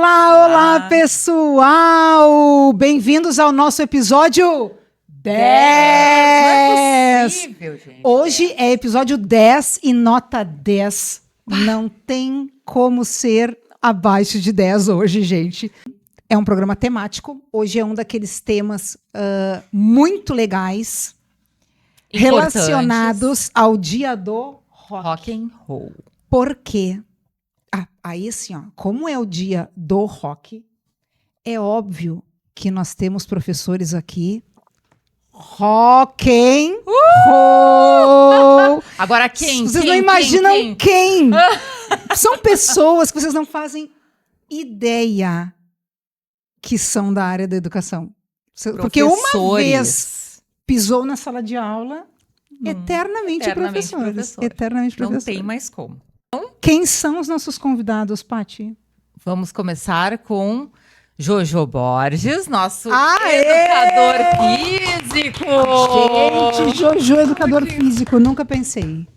Olá, pessoal! Bem-vindos ao nosso episódio 10! Não é possível, gente. Hoje é episódio 10 e nota 10. Não tem como ser abaixo de 10 hoje, gente. É um programa temático. Hoje é um daqueles temas muito legais relacionados ao dia do rock and roll. Por quê? Aí assim, ó, como é o dia do rock, é óbvio que nós temos professores aqui rock and roll. Agora quem? Vocês não imaginam quem? São pessoas que vocês não fazem ideia que são da área da educação. Porque uma vez pisou na sala de aula, eternamente professores. Eternamente não professores. Tem mais como. Quem são os nossos convidados, Paty? Vamos começar com Jojo Borges, nosso educador físico. Gente, Jojo, educador físico, nunca pensei.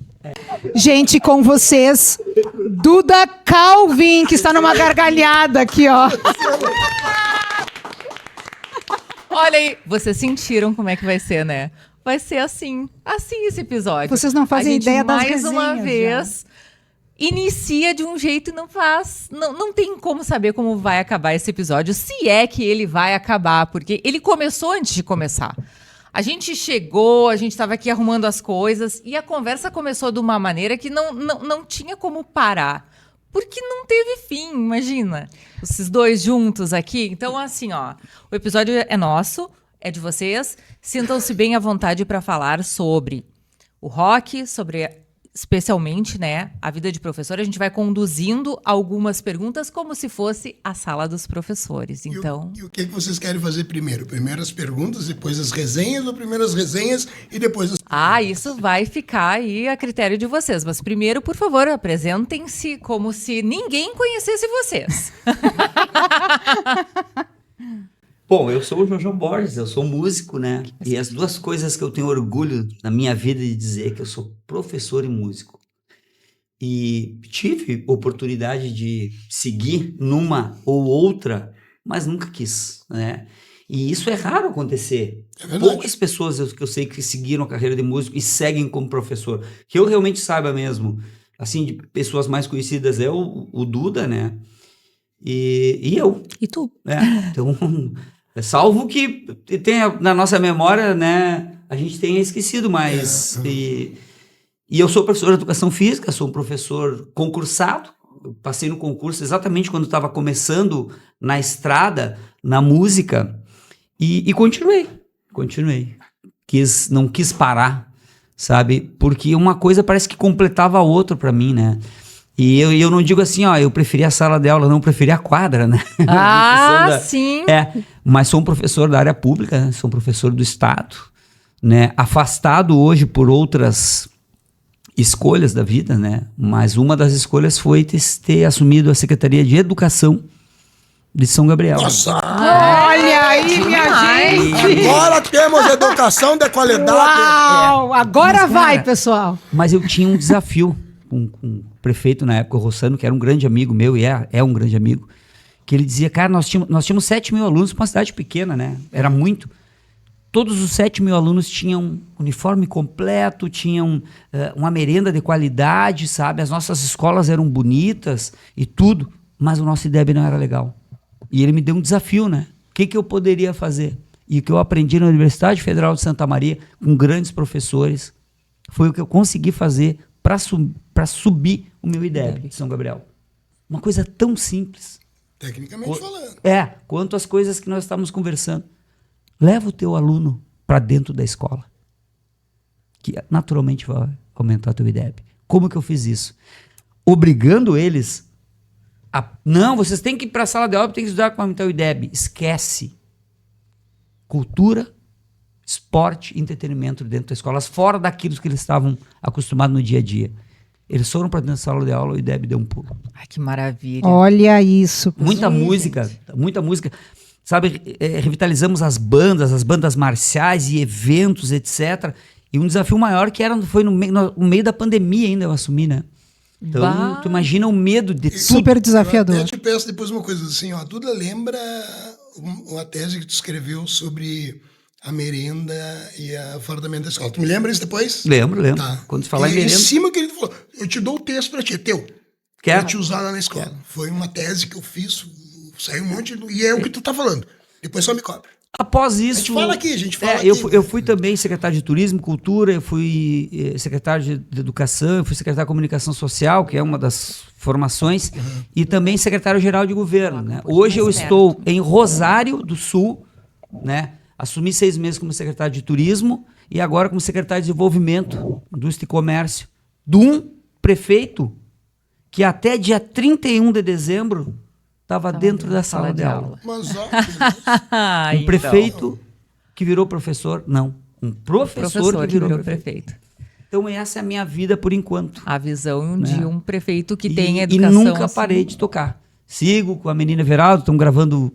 Gente, com vocês, Duda Calvin, que está numa gargalhada aqui, ó. Olha aí, vocês sentiram como é que vai ser, né? Vai ser assim esse episódio. Vocês não fazem ideia das mais resenhas. Uma vez, já. Inicia de um jeito e não faz. Não tem como saber como vai acabar esse episódio, se é que ele vai acabar, porque ele começou antes de começar. A gente chegou, a gente estava aqui arrumando as coisas e a conversa começou de uma maneira que não tinha como parar. Porque não teve fim, imagina. Esses dois juntos aqui. Então, assim, ó, o episódio é nosso, é de vocês. Sintam-se bem à vontade para falar sobre o rock, sobre especialmente, né, a vida de professor. A gente vai conduzindo algumas perguntas como se fosse a sala dos professores. Então, E o que vocês querem fazer primeiro? Primeiro as perguntas, depois as resenhas, ou primeiro as resenhas e depois as perguntas? isso vai ficar aí a critério de vocês. Mas primeiro, por favor, apresentem-se como se ninguém conhecesse vocês. Bom, eu sou o Jojo Borges, eu sou músico, né? E as duas coisas que eu tenho orgulho na minha vida de dizer é que eu sou professor e músico. E tive oportunidade de seguir numa ou outra, mas nunca quis, né? E isso é raro acontecer. Poucas pessoas que eu sei que seguiram a carreira de músico e seguem como professor. Que eu realmente saiba mesmo, assim, de pessoas mais conhecidas é o Duda, né? E eu. E tu? Então... Salvo que tenha na nossa memória, né, a gente tenha esquecido, mas... E eu sou professor de educação física, sou um professor concursado. Eu passei no concurso exatamente quando estava começando na estrada, na música, e continuei. Não quis parar, sabe? Porque uma coisa parece que completava a outra para mim, né? E eu não digo assim, ó, eu preferia a sala de aula, eu não preferia a quadra, né? Sim! Mas sou um professor da área pública, né? Sou um professor do Estado, né? Afastado hoje por outras escolhas da vida, né? Mas uma das escolhas foi ter assumido a Secretaria de Educação de São Gabriel. Nossa! Olha aí, minha gente! Agora temos educação de qualidade! Uau! Agora Mas, vai, cara, pessoal! Mas eu tinha um desafio com o prefeito na época, o Rossano, que era um grande amigo meu e é um grande amigo, que ele dizia, cara, nós tínhamos 7 mil alunos para uma cidade pequena, né? Era muito. Todos os 7 mil alunos tinham uniforme completo, tinham uma merenda de qualidade, sabe? As nossas escolas eram bonitas e tudo, mas o nosso IDEB não era legal. E ele me deu um desafio, né? O que eu poderia fazer? E o que eu aprendi na Universidade Federal de Santa Maria, com grandes professores, foi o que eu consegui fazer para subir o meu IDEB de São Gabriel. Uma coisa tão simples. Tecnicamente falando. Quanto as coisas que nós estávamos conversando. Leva o teu aluno para dentro da escola, que naturalmente vai aumentar o teu IDEB. Como que eu fiz isso? Obrigando eles a... Não, vocês têm que ir para a sala de aula, tem que estudar para aumentar o IDEB. Esquece. Cultura, esporte, entretenimento dentro das escolas, fora daquilo que eles estavam acostumados no dia a dia. Eles foram para dentro da sala de aula e o IDEB deu um pulo. Ai, que maravilha. Olha isso. Muita música. Sabe, revitalizamos as bandas marciais e eventos, etc. E um desafio maior que foi no meio da pandemia ainda eu assumi, né? Então, tu imagina o medo de tudo. Super desafiador. Eu até te peço depois uma coisa assim, ó. Duda, lembra uma tese que tu escreveu sobre a merenda e o fardamento da escola? Tu me lembra isso depois? Lembro. Tá. Quando tu falar em Em merenda... cima que ele falou, eu te dou o texto pra ti, é teu. Quer? Pra te usar lá na escola. Foi uma tese que eu fiz, saiu um monte, e é o que tu tá falando. Depois só me cobra. Após isso... A gente fala aqui, a gente fala aqui. Eu fui também secretário de Turismo, Cultura, eu fui secretário de Educação, eu fui secretário de Comunicação Social, que é uma das formações, e também secretário-geral de Governo. Né? Hoje eu estou em Rosário do Sul, né? Assumi 6 meses como secretário de Turismo e agora como secretário de Desenvolvimento, Indústria e Comércio, de um prefeito que até dia 31 de dezembro estava dentro da sala de aula. Mas, ó, Um prefeito que virou professor, não. Um professor que virou prefeito. Então essa é a minha vida por enquanto. A visão de um prefeito que E- tem E educação. nunca assim. parei de tocar. Sigo com a menina Everaldo, estão gravando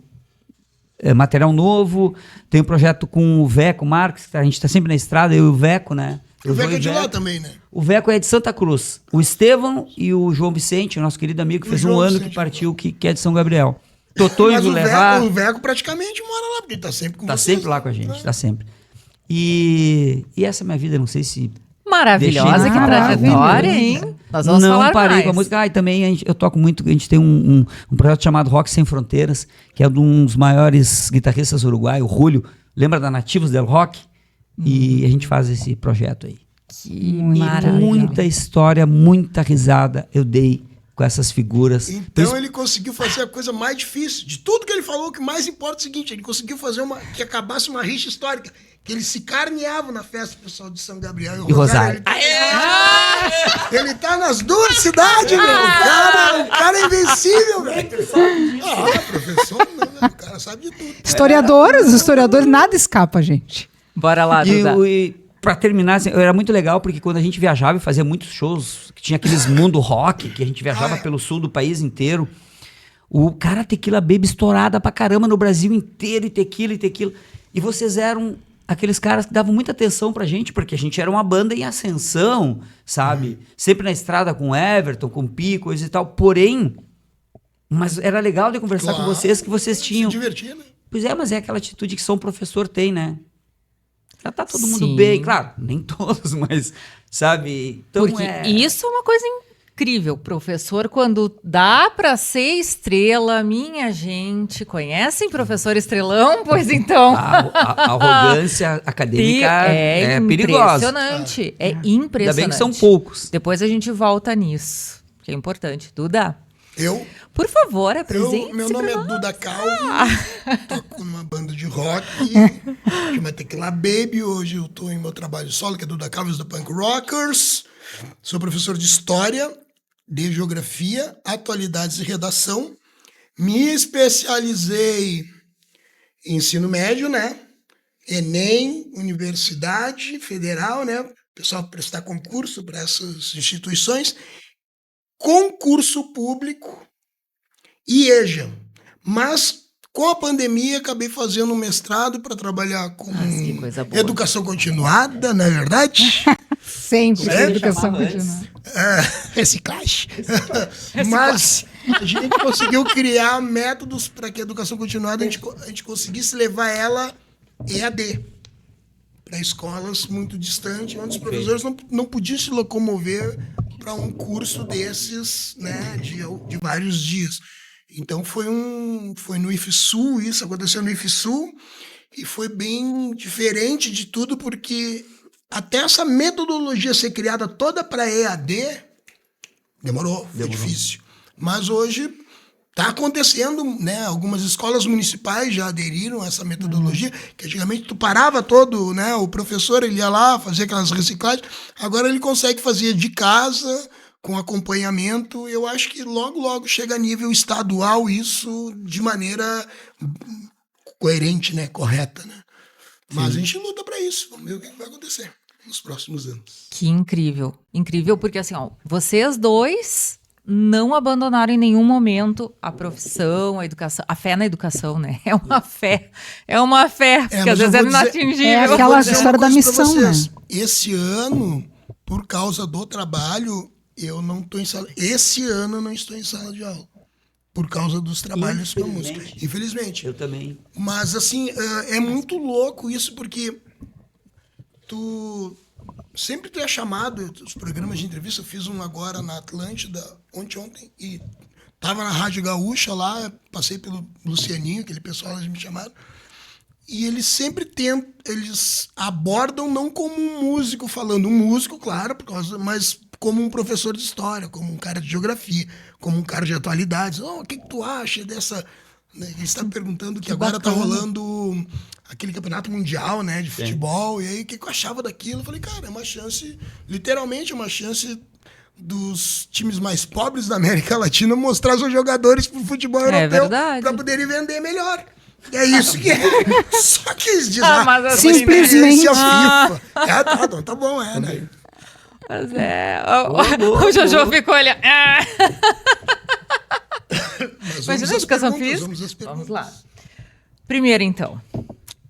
material novo. Tem um projeto com o Veco Marques, que a gente está sempre na estrada, eu e o Veco, né? o Veco é de lá também, né? O Veco é de Santa Cruz. O Estevão e o João Vicente, o nosso querido amigo, que O fez João um ano Vicente, que partiu, que é de São Gabriel. Totô e Mas Levar. o Veco praticamente mora lá, porque ele tá sempre com Tá vocês, sempre lá com a né? gente, tá sempre. E essa é a minha vida, não sei se... Maravilhosa, Deixei- que trajetória, hein? Nós vamos não falar parei mais. com a música. E também eu toco muito, a gente tem um projeto chamado Rock Sem Fronteiras, que é de um dos maiores guitarristas uruguaios, o Julio. Lembra da Nativos del Rock? E a gente faz esse projeto aí. Que E maravilha. muita história, muita risada eu dei com essas figuras. Então ele conseguiu fazer a coisa mais difícil. De tudo que ele falou, o que mais importa é o seguinte, ele conseguiu fazer que acabasse uma rixa histórica. Que eles se carneavam na festa pessoal de São Gabriel E Rosário. Ele tá nas duas cidades, meu. O cara é invencível, velho. Professor, não, né? O cara sabe de tudo. Os historiadores, nada escapa, gente. Bora lá, Duda. E pra terminar, assim, era muito legal, porque quando a gente viajava e fazia muitos shows, que tinha aqueles mundo rock, que a gente viajava pelo sul do país inteiro, o cara Tequila Baby estourada pra caramba no Brasil inteiro, e tequila. E vocês eram aqueles caras que davam muita atenção pra gente, porque a gente era uma banda em ascensão, sabe? Sempre na estrada com o Everton, com o Pi, coisa e tal. Porém, mas era legal de conversar com vocês, que vocês tinham... Se divertir, né? Pois é, mas é aquela atitude que só um professor tem, né? Já tá todo mundo Sim. bem, claro, nem todos, mas, sabe? Então Porque isso é uma coisa incrível. Professor, quando dá pra ser estrela, minha gente, conhecem professor estrelão? Pois então. A arrogância acadêmica é perigosa. Impressionante. É impressionante. Ainda bem que são poucos. Depois a gente volta nisso, que é importante. Duda, por favor, apresente-se. Meu nome pra é nós. Duda Calvo, toco numa banda de rock, chama Tequila Baby. Hoje eu tô em meu trabalho solo, que é Duda Calvo da Punk Rockers. Sou professor de História, de Geografia, Atualidades e Redação. Me especializei em ensino médio, né? Enem, Universidade Federal, né? O pessoal prestar concurso para essas instituições. Concurso público e EJA. Mas, com a pandemia, acabei fazendo um mestrado para trabalhar com que coisa boa. educação continuada, não é verdade? Sempre É? educação Chamava continua. Reciclagem. Mas a gente conseguiu criar métodos para que a educação continuada a gente conseguisse levar ela EAD para escolas muito distantes, onde os professores não podiam se locomover para um curso desses, né, de vários dias. Então foi no IFSU, isso aconteceu no IFSU, e foi bem diferente de tudo, porque até essa metodologia ser criada toda para EAD, demorou, foi difícil. Mas hoje está acontecendo, né? Algumas escolas municipais já aderiram a essa metodologia, que antigamente tu parava todo, né? O professor ele ia lá fazer aquelas reciclagens, agora ele consegue fazer de casa, com acompanhamento. Eu acho que logo chega a nível estadual isso de maneira coerente, né? Correta, né? Mas a gente luta para isso, vamos ver o que vai acontecer nos próximos anos. Que incrível. Incrível porque, assim, ó, vocês dois não abandonaram em nenhum momento a profissão, a educação, a fé na educação, né? É uma fé. É uma fé, porque mas às eu vezes é vou dizer- inatingível. É Eu vou aquela dizer uma história da coisa pra missão, vocês. né? Esse ano, por causa do trabalho, eu não estou em sala. Esse ano eu não estou em sala de aula. Por causa dos trabalhos com a música. Infelizmente. Eu também. Mas, assim, é muito louco isso, porque sempre tu é chamado, os programas de entrevista, eu fiz um agora na Atlântida, ontem, e tava na Rádio Gaúcha lá, passei pelo Lucianinho, aquele pessoal eles me chamaram, e eles sempre eles abordam não como um músico falando, um músico, claro, mas como um professor de história, como um cara de geografia, como um cara de atualidades. O que tu acha dessa... Né? Ele está me perguntando que agora está rolando aquele campeonato mundial, né, de futebol, e aí o que eu achava daquilo? Eu falei, cara, é uma chance, literalmente uma chance dos times mais pobres da América Latina mostrar seus jogadores pro futebol europeu para poderem vender melhor. É isso que é. Só que eles dizem, simplesmente a FIFA. Tá bom, né? Mas o Jojo ficou olhando. Imagina a educação física. Vamos lá. Primeiro, então,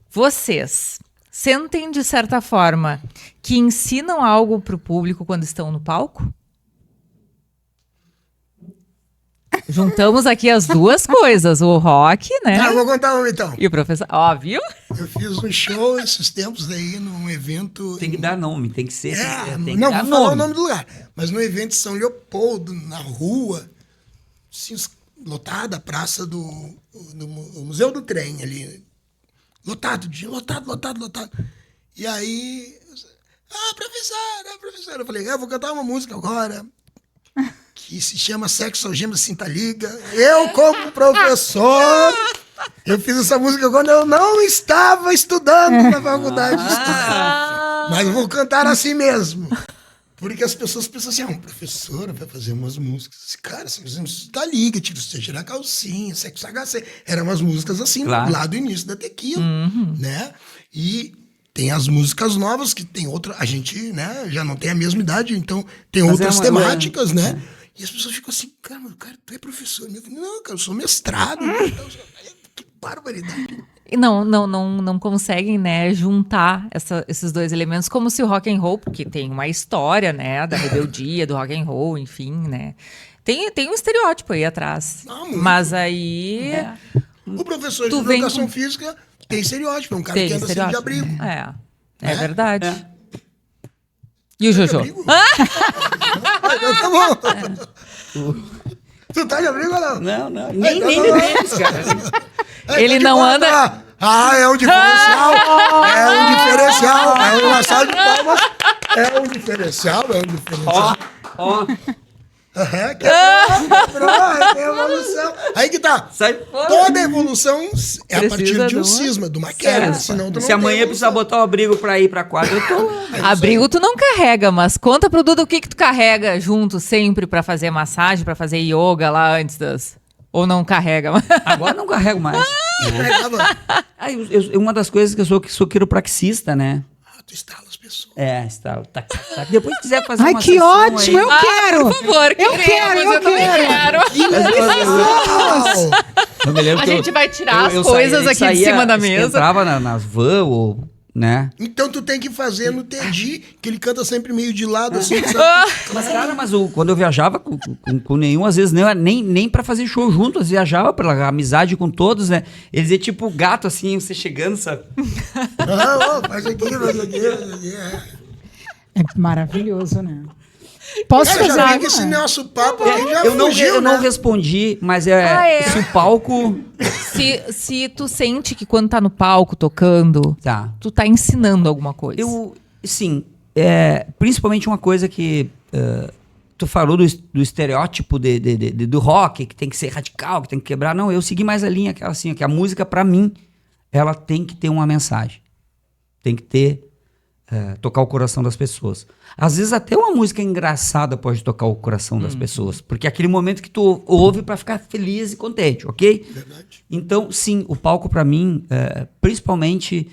vocês sentem, de certa forma, que ensinam algo pro público quando estão no palco? Juntamos aqui as duas coisas, o rock, né? Eu vou contar uma, então. E o professor, ó, viu? Eu fiz um show esses tempos aí, num evento... Tem que dar nome, tem que ser... Tem que dar falar o nome do lugar. Mas no evento em São Leopoldo, na rua, assim, lotada, a praça do Museu do Trem ali. Lotado. E aí... professora. Eu falei, eu vou cantar uma música agora... que se chama Sexo, Algemas, Cinta Liga. Eu, como professor, eu fiz essa música quando eu não estava estudando na faculdade de história. Mas eu vou cantar assim mesmo. Porque as pessoas pensam assim, uma professora vai fazer umas músicas. Cara, Cinta Liga, você tirar a calcinha, Sexo HC. Eram umas músicas assim, lá do início da Tequila, né? E... tem as músicas novas, que tem outra... A gente, né, já não tem a mesma idade, então tem outras temáticas, né? E as pessoas ficam assim, cara, tu é professor. Eu falei, não, cara, eu sou mestrado. Que barbaridade. E não conseguem, né, juntar esses dois elementos, como se o rock and roll, porque tem uma história, né, da rebeldia, do rock and roll, enfim, né? Tem um estereótipo aí atrás. Mas aí... O professor de educação física... tem estereótipo, é um cara que anda sempre de abrigo. É verdade. E o Jojo? Tá bom. Tu tá de abrigo ou não? Não. Nem deles, cara. Ele não anda... é um diferencial. É uma salva de palmas. É um diferencial. Ó. Tem evolução. Aí que tá. Sai fora. Toda evolução é a partir de um cisma, de uma queda. Senão tu não se amanhã precisar botar o abrigo pra ir pra quadra, eu tô lá. Abrigo tu não carrega, mas conta pro Duda o que tu carrega junto sempre pra fazer massagem, pra fazer yoga lá antes das... Ou não carrega? Agora não carrego mais. Uma das coisas que eu sou quiropraxista, né? Tu instala as pessoas. Instala. Tá. Depois quiser fazer uma que ótimo, aí. Eu quero. Por favor, eu quero. A gente vai tirar as coisas aqui de cima da mesa. Entrava nas van ou... né? Então tu tem que fazer no Teddy, que ele canta sempre meio de lado, assim. Mas, cara, quando eu viajava com nenhum, às vezes nem pra fazer show junto, eu viajava pela amizade com todos, né? Eles iam tipo gato, assim, você chegando, sabe? Faz aqui. É maravilhoso, né? Posso fazer já vi que esse nosso papo aqui já eu não respondi, mas se o palco... Se tu sente que quando tá no palco tocando, tu tá ensinando alguma coisa. Sim. Principalmente uma coisa que tu falou do estereótipo do rock, que tem que ser radical, que tem que quebrar. Não, eu segui mais a linha, aquela assim, que a música, pra mim, ela tem que ter uma mensagem. Tem que ter... tocar o coração das pessoas. Às vezes até uma música engraçada pode tocar o coração das pessoas, porque é aquele momento que tu ouve pra ficar feliz e contente, ok? Verdade. Então, sim, o palco pra mim, principalmente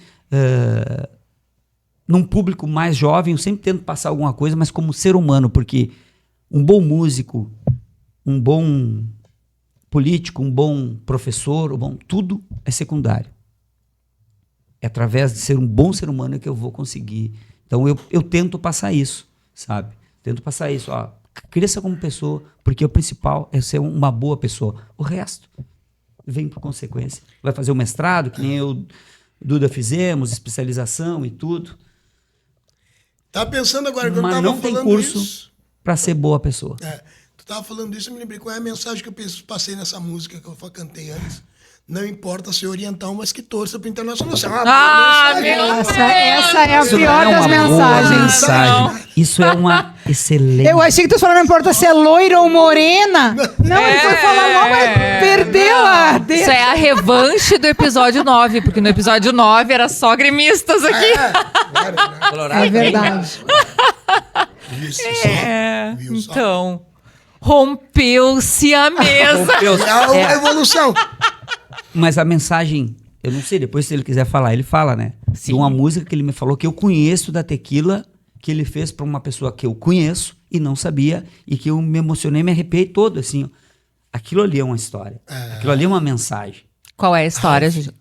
num público mais jovem, eu sempre tento passar alguma coisa, mas como ser humano, porque um bom músico, um bom político, um bom professor, tudo é secundário. É através de ser um bom ser humano que eu vou conseguir. Então, eu tento passar isso, sabe? Tento passar isso. Cresça como pessoa, porque o principal é ser uma boa pessoa. O resto vem por consequência. Vai fazer o mestrado, que nem eu, Duda, fizemos, especialização e tudo. Tava pensando agora, quando eu Mas tava não tem falando curso isso... para ser boa pessoa. Tu tava falando isso, eu me lembrei qual é a mensagem que eu passei nessa música que eu cantei antes. Não importa ser oriental, mas que torça pro Internacional. Isso é uma boa mensagem. Essa é a Isso pior não é das uma boa mensagens. mensagem. Isso é uma excelente. Eu achei que tu falou, não importa se é loira ou morena. Não, ele foi falar mal, mas perdeu a... Isso é a revanche do episódio 9, porque no episódio 9 era só gremistas aqui. É verdade. Isso, só. Viu só? Então, rompeu-se a mesa. É a evolução. Mas a mensagem, eu não sei, depois se ele quiser falar, ele fala, né? Sim. De uma música que ele me falou que eu conheço da Tequila, que ele fez pra uma pessoa que eu conheço e não sabia, e que eu me emocionei, me arrepiei todo, assim. Ó. Aquilo ali é uma história. Aquilo ali é uma mensagem. Qual é a história, Juju?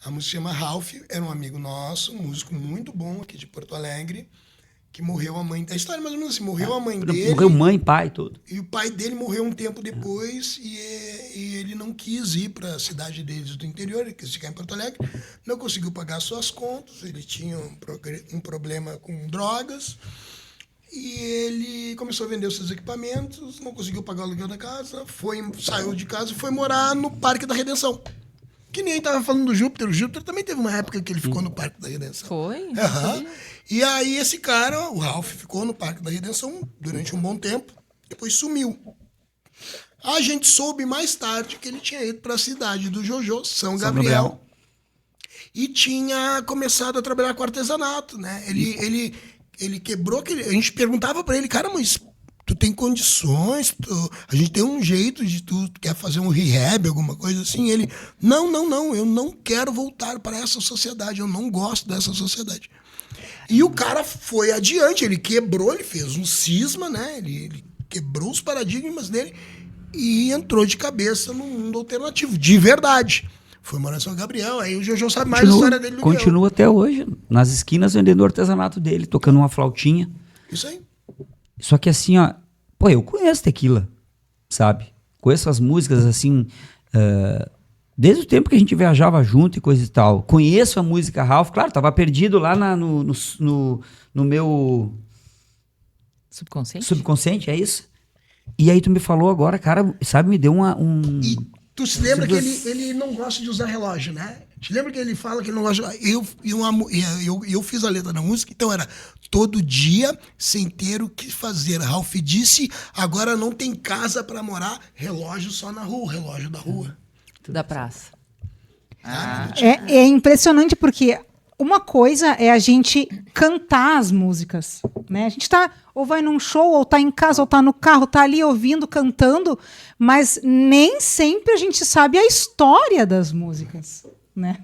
A música chama Ralph, era um amigo nosso, um músico muito bom aqui de Porto Alegre, que morreu a mãe... A história é mais ou menos assim, morreu a mãe dele... Morreu mãe, pai, tudo. E o pai dele morreu um tempo depois e ele não quis ir para a cidade deles do interior, ele quis ficar em Porto Alegre, não conseguiu pagar suas contas, ele tinha um problema com drogas e ele começou a vender os seus equipamentos, não conseguiu pagar o aluguel da casa, saiu de casa e foi morar no Parque da Redenção. Que nem estava falando do Júpiter. O Júpiter também teve uma época que ele ficou no Parque da Redenção. Foi? Uhum. E aí esse cara, o Ralph, ficou no Parque da Redenção durante um bom tempo, depois sumiu. A gente soube mais tarde que ele tinha ido para a cidade do Jojo, São Gabriel, e tinha começado a trabalhar com artesanato, né? Ele quebrou aquele... A gente perguntava para ele, cara, mas tu tem condições? A gente tem um jeito de tu quer fazer um rehab, alguma coisa assim? Ele, não, eu não quero voltar para essa sociedade, eu não gosto dessa sociedade. E o cara foi adiante, ele quebrou, ele fez um cisma, né? Ele quebrou os paradigmas dele e entrou de cabeça no mundo alternativo, de verdade. Foi morar em São Gabriel, aí o Jojo sabe mais a história dele do que eu. Continua até hoje, nas esquinas vendendo o artesanato dele, tocando uma flautinha. Isso aí. Só que assim, ó, pô, eu conheço Tequila, sabe? Conheço as músicas, assim, desde o tempo que a gente viajava junto e coisa e tal. Conheço a música Ralph, claro, tava perdido lá no meu... Subconsciente, é isso? E aí tu me falou agora, cara, sabe, me deu E tu se lembra que ele não gosta de usar relógio, né? Te lembra que ele fala que ele não gosta de... Eu fiz a letra da música, então era todo dia sem ter o que fazer. Ralph disse, agora não tem casa para morar, relógio só na rua, relógio da rua. Da praça. É impressionante porque uma coisa é a gente cantar as músicas, né? A gente tá ou vai num show, ou tá em casa, ou tá no carro, tá ali ouvindo, cantando, mas nem sempre a gente sabe a história das músicas, né?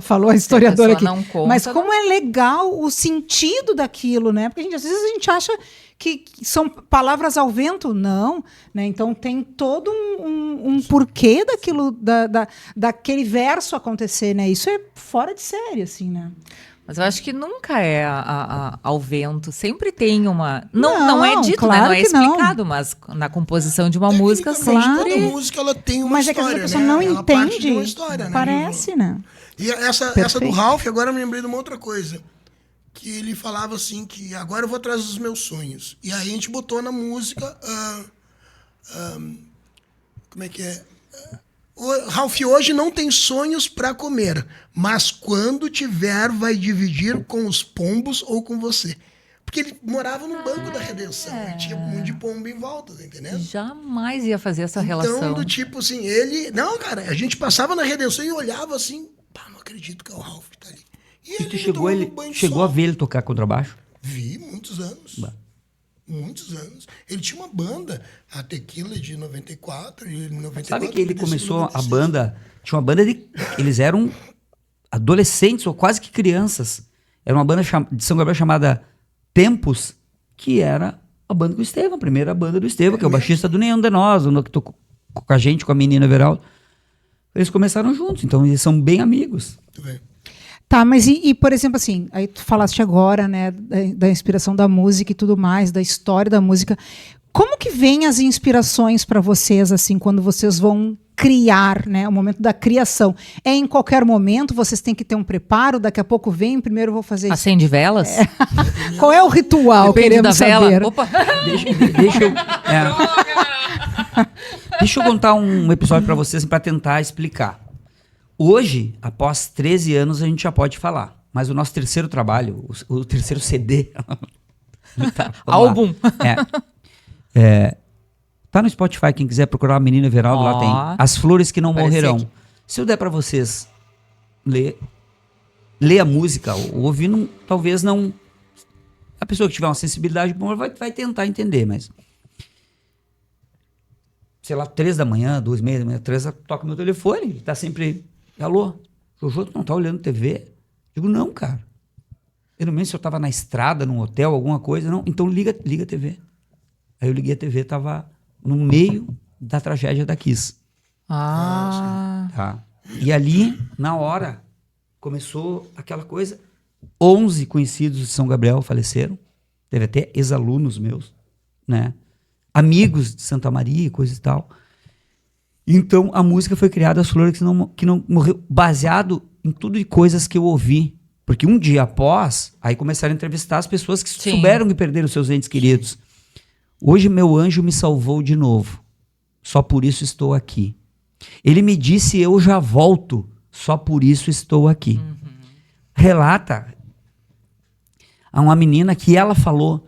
Falou a historiadora aqui. Não conta, mas como é legal o sentido daquilo, né? Porque às vezes a gente acha que são palavras ao vento, não, né? Então tem todo um porquê daquilo, daquele verso acontecer, né? Isso é fora de série, assim, né? Mas eu acho que nunca é ao vento. Sempre tem uma... Não é dito, claro, né? Não é que explicado, mas na composição de uma música Tecnicamente, sempre... toda música ela tem uma Mas história, é que a pessoa né? não Ela parte de entende, uma história, né? parece, né? E essa do Ralph, agora eu me lembrei de uma outra coisa. Que ele falava assim, que agora eu vou atrás dos meus sonhos. E aí a gente botou na música... como é que é? O Ralph hoje não tem sonhos para comer, mas quando tiver, vai dividir com os pombos ou com você. Porque ele morava no Banco da Redenção. E tinha um monte de pombo em volta, tá entendendo? Jamais ia fazer essa Então, relação. do tipo assim, ele... Não, cara, a gente passava na Redenção e olhava assim, pá, não acredito que é o Ralph que tá ali. E tu chegou a ver ele tocar contrabaixo? Vi, muitos anos. Bah. Muitos anos. Ele tinha uma banda, a Tequila de 94 e 94. Sabe que ele começou a banda... Tinha uma banda de... Eles eram adolescentes ou quase que crianças. Era uma banda de São Gabriel chamada Tempos, que era a banda do Estevam, a primeira banda do Estevam, que é o baixista do Nenhum de Nós, que tocou com a gente, com a menina Everaldo. Eles começaram juntos, então eles são bem amigos. Tu vê. Tá, mas por exemplo, assim, aí tu falaste agora, né, da inspiração da música e tudo mais, da história da música. Como que vem as inspirações para vocês, assim, quando vocês vão criar, né? O momento da criação. É em qualquer momento? Vocês têm que ter um preparo? Daqui a pouco vem, primeiro eu vou fazer isso. Acende velas? Qual é o ritual? Depende da Queremos vela. saber. Opa. Deixa eu contar um episódio pra vocês para tentar explicar. Hoje, após 13 anos, a gente já pode falar. Mas o nosso terceiro trabalho, o terceiro CD... tá, Álbum. Tá no Spotify, quem quiser procurar a Menina Everaldo, lá tem As Flores que Não Apareceu Morrerão. aqui. Se eu der pra vocês ler a música, ou ouvir, talvez não... A pessoa que tiver uma sensibilidade vai tentar entender, mas... Sei lá, 3 da manhã, 2h30 da manhã, 3 toca meu telefone, tá sempre... Alô, Jojo, tu não tá olhando TV? Digo, não, cara. Eu não lembro se eu tava na estrada, num hotel, alguma coisa, não. Então liga a TV. Aí eu liguei a TV, tava no meio da tragédia da Kiss. Tá? E ali, na hora, começou aquela coisa. 11 conhecidos de São Gabriel faleceram. Teve até ex-alunos meus, né? Amigos de Santa Maria, coisa e tal. Então, a música foi criada, As Flores que não morreu, baseado em tudo de coisas que eu ouvi. Porque um dia após, aí começaram a entrevistar as pessoas que souberam que perderam seus entes queridos. Hoje meu anjo me salvou de novo. Só por isso estou aqui. Ele me disse, eu já volto. Só por isso estou aqui. Relata a uma menina que ela falou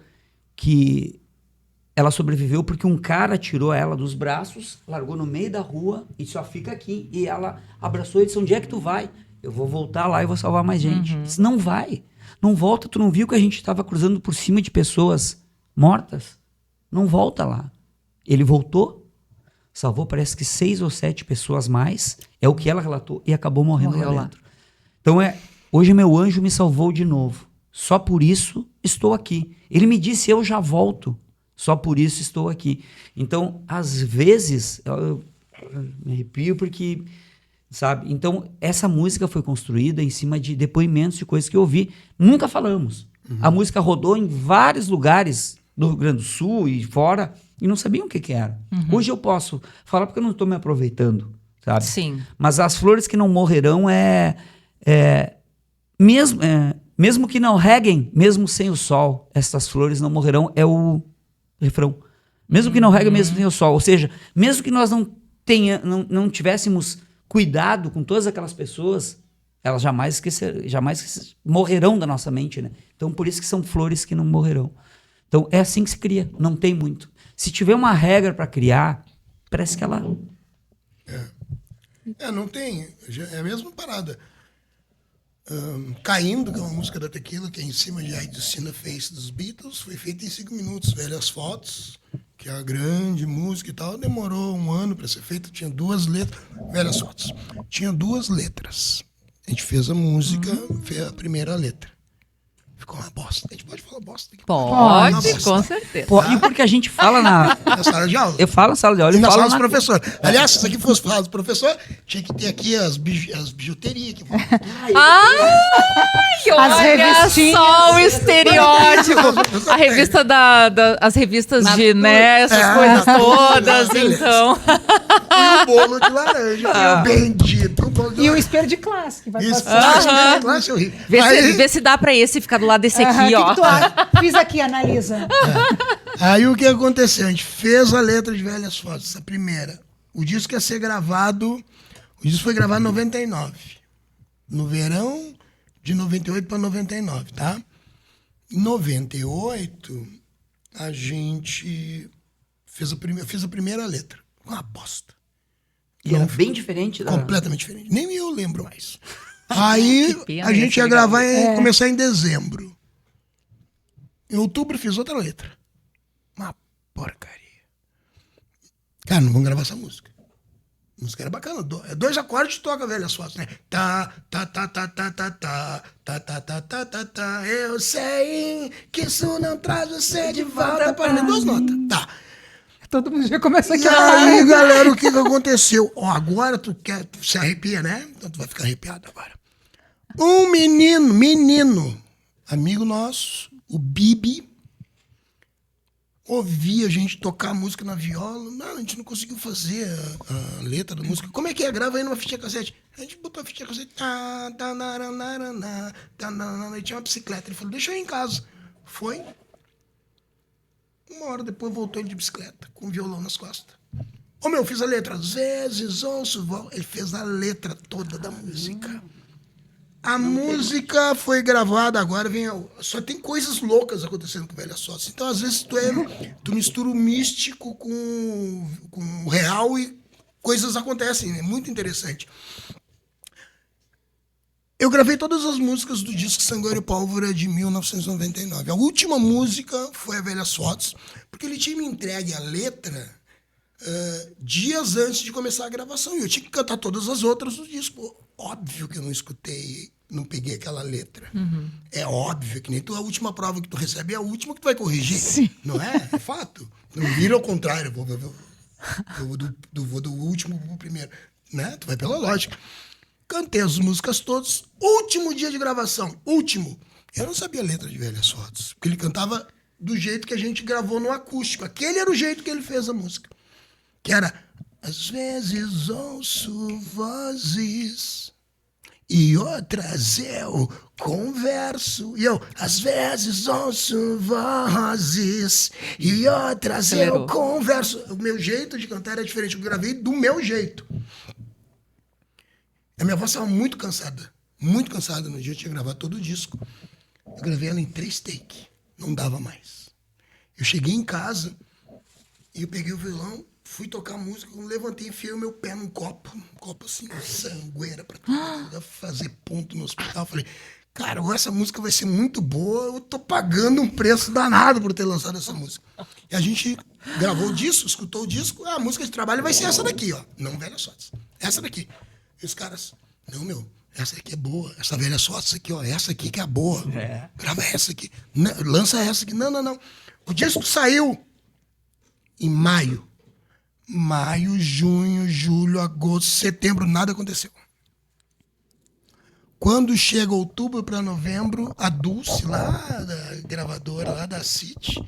que ela sobreviveu porque um cara tirou ela dos braços, largou no meio da rua e só fica aqui. E ela abraçou e disse, onde é que tu vai? Eu vou voltar lá e vou salvar mais gente. Disse, não vai. Não volta. Tu não viu que a gente estava cruzando por cima de pessoas mortas? Não volta lá. Ele voltou, salvou parece que 6 ou 7 pessoas mais. É o que ela relatou e acabou morrendo lá dentro. Então hoje meu anjo me salvou de novo. Só por isso estou aqui. Ele me disse, eu já volto. Só por isso estou aqui. Então, às vezes, eu me arrepio porque, sabe? Então, essa música foi construída em cima de depoimentos de coisas que eu ouvi. Nunca falamos. A música rodou em vários lugares do Rio Grande do Sul e fora e não sabiam o que era. Hoje eu posso falar porque eu não estou me aproveitando, sabe? Sim. Mas As Flores que Não Morrerão mesmo que não reguem, mesmo sem o sol, essas flores não morrerão, é o refrão. Mesmo que não reguem, mesmo sem o sol. Ou seja, mesmo que nós não tivéssemos cuidado com todas aquelas pessoas, elas jamais morrerão da nossa mente, né? Então, por isso que são flores que não morrerão. Então, é assim que se cria, não tem muito. Se tiver uma regra para criar, parece que ela... Não tem. É a mesma parada. Caindo, que é uma música da Tequila, que é em cima de I Do See the Face dos Beatles, foi feita em 5 minutos. Velhas Fotos, que é a grande música e tal, demorou 1 ano para ser feita, tinha 2 letras. Velhas Fotos. Tinha 2 letras. A gente fez a música, fez a primeira letra. Ficou uma bosta. A gente pode falar bosta aqui. Pode, com certeza. E porque a gente fala na sala de aula. Eu falo na sala de aula. E na sala dos professores. Aliás, se isso aqui fosse falar dos professores, tinha que ter aqui as bijuterias. As revistinhas. Só o estereótipo. A revista as revistas de, né, essas coisas todas, então. E o bolo de laranja, que é o bendito bolo de E o laranja. espelho de classe, que vai Isso, passar. classe eu ri. Vê se dá pra esse ficar do lado desse aqui, Que ó. que tu acha? Fiz aqui, analisa. Aí o que aconteceu? A gente fez a letra de Velhas Fotos, a primeira. O disco ia ser gravado... O disco foi gravado em 99. No verão de 98 para 99, tá? Em 98, a gente fez a primeira letra. Uma bosta. E era bem diferente da... Completamente diferente. Nem eu lembro mais. Aí Que pena, a gente ia legal. gravar começar em dezembro. Em outubro fiz outra letra. Uma porcaria. Cara, não vamos gravar essa música. A música era bacana. 2 acordes toca Velhas Fotos, né? Tá, tá, tá, tá, tá, tá, tá, tá, tá, tá, tá, tá, tá. Eu sei que isso não traz você de volta para mim. 2 notas. Tá. Todo mundo já começa aqui. E aí, galera, o que aconteceu? Ó, agora tu se arrepia, né? Então tu vai ficar arrepiado agora. Um menino, amigo nosso, o Bibi, ouvia a gente tocar música na viola. Não, a gente não conseguiu fazer a letra da música. Como é que é? Grava aí numa fitinha cassete. A gente botou a fitinha cassete. E tinha uma bicicleta. Ele falou, deixa eu ir em casa. Foi. 1 hora depois voltou ele de bicicleta, com o violão nas costas. Ô meu, fiz a letra. Às vezes ouço... Ele fez a letra toda da música. A música foi gravada agora, só tem coisas loucas acontecendo com o Velha Sócia. Então, às vezes, tu mistura o místico com o real e coisas acontecem. É muito interessante. Eu gravei todas as músicas do disco Sangue e Pólvora de 1999. A última música foi a Velhas Fotos, porque ele tinha me entregue a letra dias antes de começar a gravação. E eu tinha que cantar todas as outras do disco. Óbvio que eu não escutei, não peguei aquela letra. Uhum. É óbvio que nem tu, a última prova que tu recebe é a última que tu vai corrigir. Sim. Não é? É fato. Não vira ao contrário. Vou do último pro primeiro. Né? Tu vai pela lógica. Cantei as músicas todas. Último dia de gravação. Último. Eu não sabia a letra de Velhas Fotos. Porque ele cantava do jeito que a gente gravou no acústico. Aquele era o jeito que ele fez a música. Que era... Às vezes ouço vozes e outras eu converso. E eu, às vezes ouço vozes e outras eu converso. O meu jeito de cantar era diferente. Eu gravei do meu jeito. A minha voz estava muito cansada. Muito cansada. No dia eu tinha gravado todo o disco. Eu gravei ela em 3 takes. Não dava mais. Eu cheguei em casa e eu peguei o violão. Fui tocar música, levantei e enfiei o meu pé num copo. Um copo assim, sangueira, pra fazer ponto no hospital. Falei, cara, essa música vai ser muito boa, eu tô pagando um preço danado por ter lançado essa música. E a gente gravou o disco, escutou o disco, a música de trabalho vai ser essa daqui, ó. Não Velhas Fotos. Essa daqui. E os caras, não, meu, essa aqui é boa. Essa Velhas Fotos aqui, ó, essa aqui que é a boa. É. Grava essa aqui. Não, lança essa aqui. Não. O disco saiu em maio. Maio, junho, julho, agosto, setembro, nada aconteceu. Quando chega outubro para novembro, a Dulce, lá da gravadora, lá da City,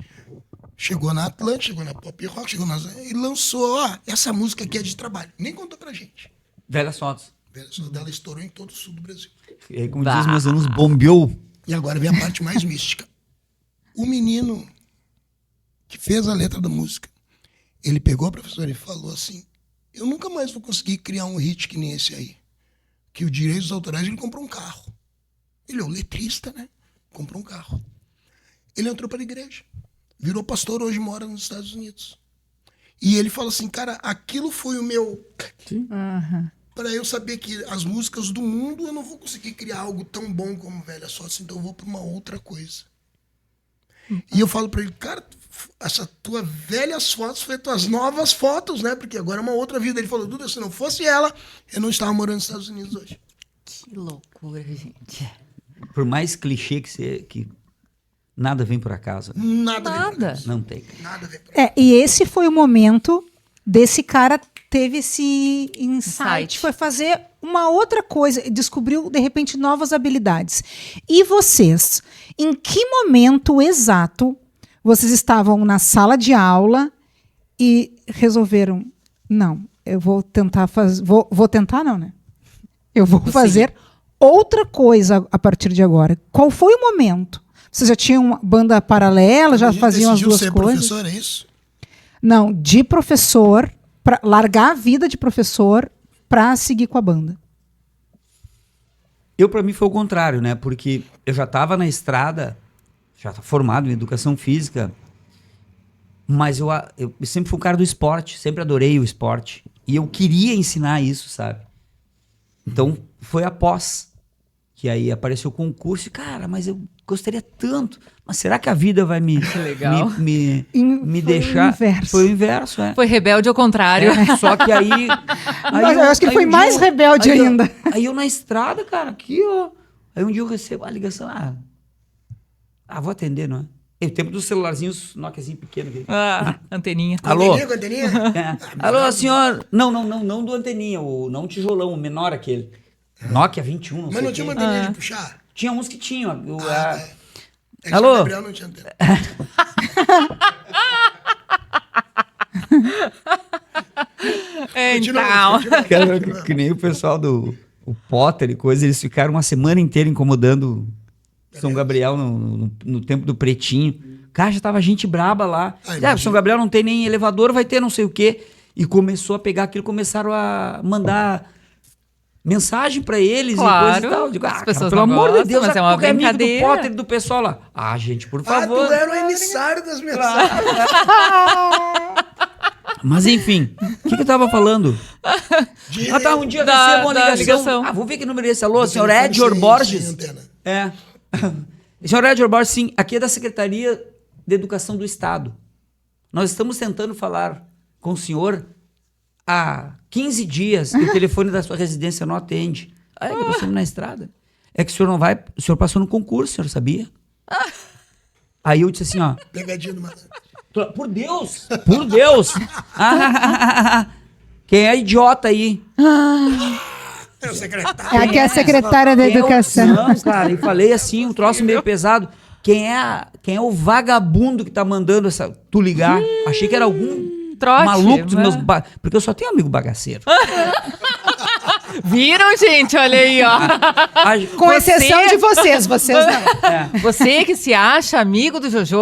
chegou na Atlântica, chegou na Pop Rock, e lançou, ó, essa música aqui é de trabalho. Nem contou pra gente. Velhas Fotos. Velhas Fotos dela estourou em todo o sul do Brasil. E aí, como diz meus alunos, bombeou. E agora vem a parte mais mística. O menino que fez a letra da música, ele pegou a professora e falou assim, eu nunca mais vou conseguir criar um hit que nem esse aí. Que o direitos autorais, ele comprou um carro. Ele é o letrista, né? Comprou um carro. Ele entrou para a igreja. Virou pastor, hoje mora nos Estados Unidos. E ele fala assim, cara, aquilo foi o meu... Para eu saber que as músicas do mundo, eu não vou conseguir criar algo tão bom como Velhas Fotos, então eu vou para uma outra coisa. E eu falo para ele, cara, essa tua Velhas Fotos foi tuas novas fotos, né? Porque agora é uma outra vida. Ele falou, Duda, se não fosse ela, eu não estava morando nos Estados Unidos hoje. Que loucura, gente. Por mais clichê que nada vem por acaso. Nada. Vem por acaso. Não tem. Nada vem por acaso. E esse foi o momento desse cara teve esse insight, foi fazer uma outra coisa, descobriu, de repente, novas habilidades. E vocês, em que momento exato vocês estavam na sala de aula e resolveram, não, eu vou tentar fazer, vou tentar não, né? Eu vou fazer outra coisa a partir de agora. Qual foi o momento? Vocês já tinham uma banda paralela, já faziam as duas coisas? Professor, é isso? Não, de professor, para largar a vida de professor para seguir com a banda. Para mim, foi o contrário, né? Porque eu já estava na estrada, já estava formado em educação física, mas eu sempre fui um cara do esporte, sempre adorei o esporte. E eu queria ensinar isso, sabe? Então, foi após que aí apareceu o concurso. E, cara, mas eu gostaria tanto. Mas será que a vida vai me deixar? Foi o inverso, é. Foi rebelde ao contrário. Só que aí eu acho que foi mais rebelde ainda. Aí eu na estrada, cara, aqui, ó. Aí um dia eu recebo a ligação. Vou atender, não é? É o tempo dos celularzinhos Nokiazinho pequeno. Anteninha. Alô? Anteninha? Alô, senhor? Não do anteninha, não o tijolão, o menor aquele. Nokia 21, não sei. Mas não tinha uma anteninha de puxar? Tinha uns que tinham. É que Alô? o Gabriel não tinha antena. Então. Que nem o pessoal o Potter e coisa, eles ficaram uma semana inteira incomodando São Gabriel no tempo do Pretinho. Cara, já tava gente braba lá. São Gabriel não tem nem elevador, vai ter não sei o quê. E começou a pegar aquilo, começaram a mandar mensagem pra eles Claro, e coisa e tal. Eu digo, as pessoas pelo amor gostam, de Deus, mas é uma tu é amigo do brincadeira. Potter e do pessoal lá. Ah, gente, por favor. Tu era o emissário das mensagens. Mas enfim, o que eu tava falando? Um dia recebo uma ligação. Vou ver que número é esse. Alô, senhor Edjor Borges? É. Senhor Edjor Borges, sim. Aqui é da Secretaria de Educação do Estado. Nós estamos tentando falar com o senhor há 15 dias e o telefone da sua residência não atende. É que nós estamos na estrada. É que o senhor não vai... O senhor passou no concurso, o senhor sabia? Aí eu disse assim, ó... Pegadinha do malandro. Por Deus! Por Deus! Quem é idiota aí? É o secretário. Aqui é a secretária da Educação. Não, cara, e falei assim, um troço meio pesado. Quem é o vagabundo que tá mandando tu ligar? Achei que era algum trote, maluco dos meus... Porque eu só tenho amigo bagaceiro. Viram, gente? Olha aí, ó. Com exceção de vocês não. Você que se acha amigo do Jojo,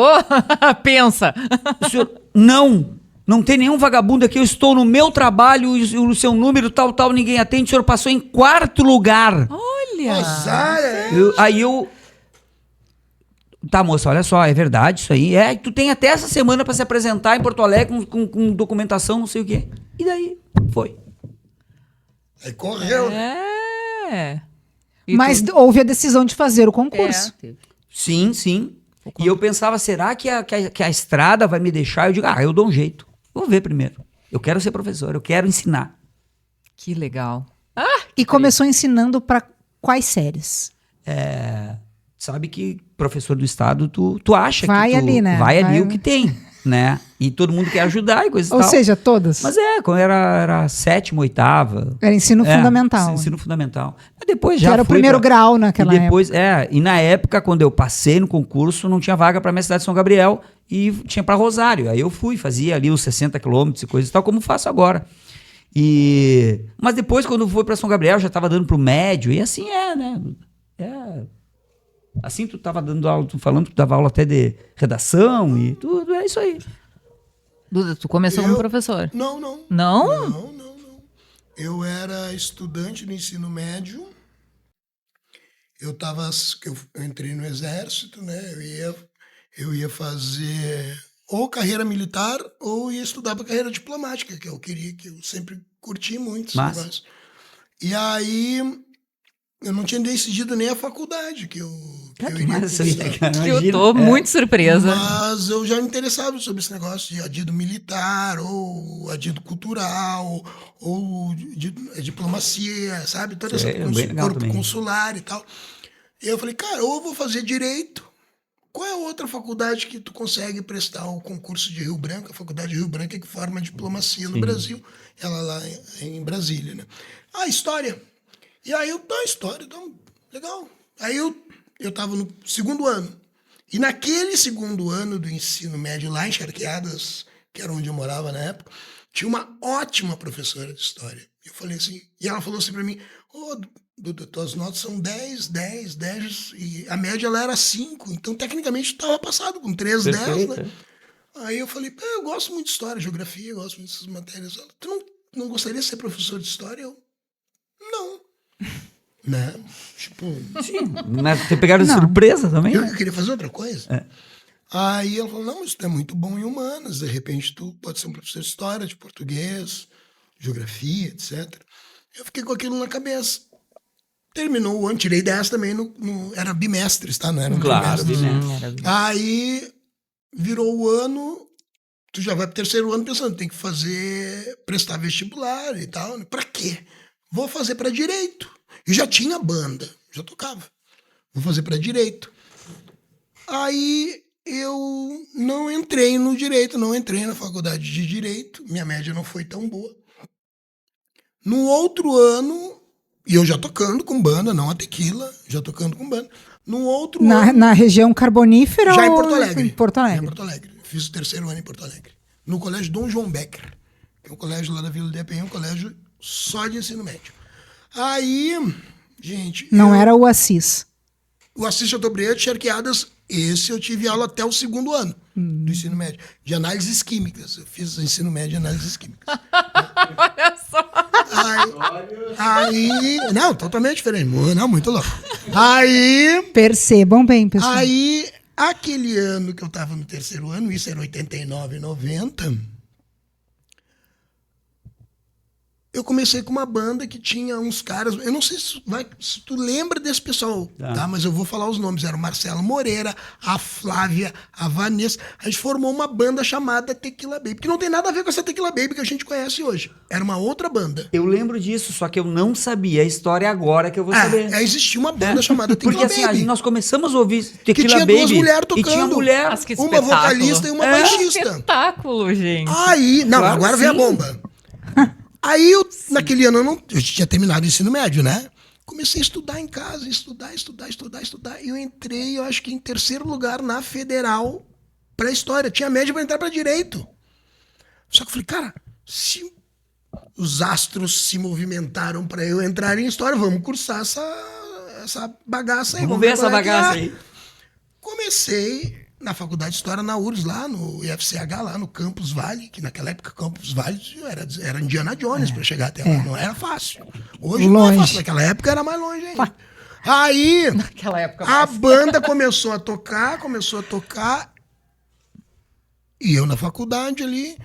pensa. O senhor, não tem nenhum vagabundo aqui, eu estou no meu trabalho e o seu número tal, ninguém atende, o senhor passou em 4º lugar. Olha. Aí eu... Tá, moça, olha só, é verdade isso aí. Tu tem até essa semana pra se apresentar em Porto Alegre com documentação, não sei o quê. E daí, foi. Aí correu. Mas houve a decisão de fazer o concurso. Sim. E eu pensava, será que a estrada vai me deixar? Eu digo, eu dou um jeito. Vou ver primeiro. Eu quero ser professor, eu quero ensinar. Que legal. E começou ensinando para quais séries? Sabe que professor do estado, tu acha vai que ali, né? Vai ali o que tem, né? E todo mundo quer ajudar e coisa e tal. Ou seja, todas. Mas quando era 7ª, 8ª. Era ensino fundamental. Ensino fundamental. Mas depois já que era o primeiro grau naquela época. E na época, quando eu passei no concurso, não tinha vaga para minha cidade de São Gabriel e tinha para Rosário. Aí eu fazia ali os 60 quilômetros e coisa e tal, como faço agora. Mas depois, quando fui para São Gabriel, já estava dando pro médio, e assim né? Assim tu tava dando aula, tu falando que tu dava aula até de redação e tudo, é isso aí. Duda, tu começou como professor? Não. Não? Não. Eu era estudante do ensino médio. Eu entrei no exército, né? Eu ia fazer ou carreira militar ou ia estudar para carreira diplomática, que eu queria, que eu sempre curti muito esse negócio. E aí eu não tinha decidido nem a faculdade que eu iria cursar. Eu tô muito surpresa. Mas eu já me interessava sobre esse negócio de adido militar, ou adido cultural, ou de diplomacia, sabe? Toda essa corpo consular e tal. E eu falei, cara, ou eu vou fazer direito. Qual é a outra faculdade que tu consegue prestar o concurso de Rio Branco? A faculdade de Rio Branco é que forma diplomacia no Brasil. Ela lá em Brasília, né? História. E aí história, então, legal. Aí eu tava no 2º ano. E naquele 2º ano do ensino médio, lá em Charqueadas, que era onde eu morava na época, tinha uma ótima professora de história. Eu falei assim, e ela falou assim pra mim, Duda, tuas notas são 10, e a média ela era 5, então tecnicamente tu tava passado com 3, 10, né? Aí eu falei, eu gosto muito de história, geografia, eu gosto muito dessas matérias. Tu não gostaria de ser professor de história? Eu, não. Né? Tipo... Sim, mas te pegaram de surpresa também? Eu queria fazer outra coisa. Aí ela falou, não, mas tu é muito bom em humanas, de repente tu pode ser um professor de história, de português, geografia, etc. Eu fiquei com aquilo na cabeça. Terminou o ano, tirei 10 também, era bimestres, tá? Não era bimestre. Aí virou o ano, tu já vai pro 3º ano pensando, tem que prestar vestibular e tal. Né? Pra quê? Vou fazer pra direito. Eu já tinha banda, já tocava. Vou fazer pra direito. Aí eu não entrei no direito, não entrei na faculdade de direito, minha média não foi tão boa. No outro ano, e eu já tocando com banda, não a Tequila, já tocando com banda. No outro ano... Na região carbonífera já ou em Porto Alegre. Em Porto Alegre. Já em Porto Alegre. Fiz o 3º ano em Porto Alegre. no colégio Dom João Becker, que é um colégio lá da Vila do Iapé, um colégio só de ensino médio. Aí, gente... Não era o Assis. O Assis Chateaubriand de Charqueadas, esse eu tive aula até o 2º ano do ensino médio, de análises químicas. Eu fiz ensino médio de análises químicas. Olha só. Aí, não, totalmente diferente. Não, muito louco. Aí, Percebam bem, pessoal. aí, aquele ano que eu tava no 3º ano, isso era 89, 90... eu comecei com uma banda que tinha uns caras... Eu não sei se tu lembra desse pessoal, tá? Mas eu vou falar os nomes. Era o Marcelo Moreira, a Flávia, a Vanessa. A gente formou uma banda chamada Tequila Baby, que não tem nada a ver com essa Tequila Baby que a gente conhece hoje. Era uma outra banda. Eu lembro disso, só que eu não sabia a história agora que eu vou saber. Existia uma banda chamada Tequila Porque Baby. assim, nós começamos a ouvir Tequila que tinha Baby. 2 mulheres tocando. E tinha mulher. Mas que Uma espetáculo. vocalista e uma baixista. Espetáculo, gente. Aí, não, Claro, agora vem a sim. bomba. Aí, naquele ano, eu tinha terminado o ensino médio, né? Comecei a estudar em casa, estudar. E eu entrei, eu acho que em 3º lugar na Federal para História. Tinha média para entrar para Direito. Só que eu falei, cara, se os astros se movimentaram para eu entrar em História, vamos cursar essa bagaça aí. Vamos ver essa qual é que bagaça é. aí. Comecei na Faculdade de História na URGS, lá no IFCH, lá no Campus Vale, que naquela época Campus Vale era Indiana Jones para chegar até lá. Não era fácil. Hoje não é fácil. Naquela época era mais longe ainda. Aí Naquela época. a banda começou a tocar, e eu na faculdade ali.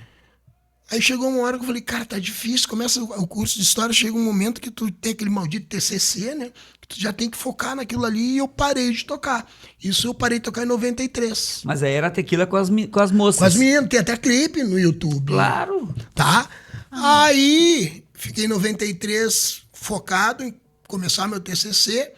Aí chegou uma hora que eu falei, cara, tá difícil, começa o curso de História, chega um momento que tu tem aquele maldito TCC, né? Que tu já tem que focar naquilo ali, e eu parei de tocar. Isso eu parei de tocar em 93. Mas aí era tequila com as moças. Com as meninas, tem até clipe no YouTube. Claro. Tá? Aí, fiquei em 93 focado em começar meu TCC,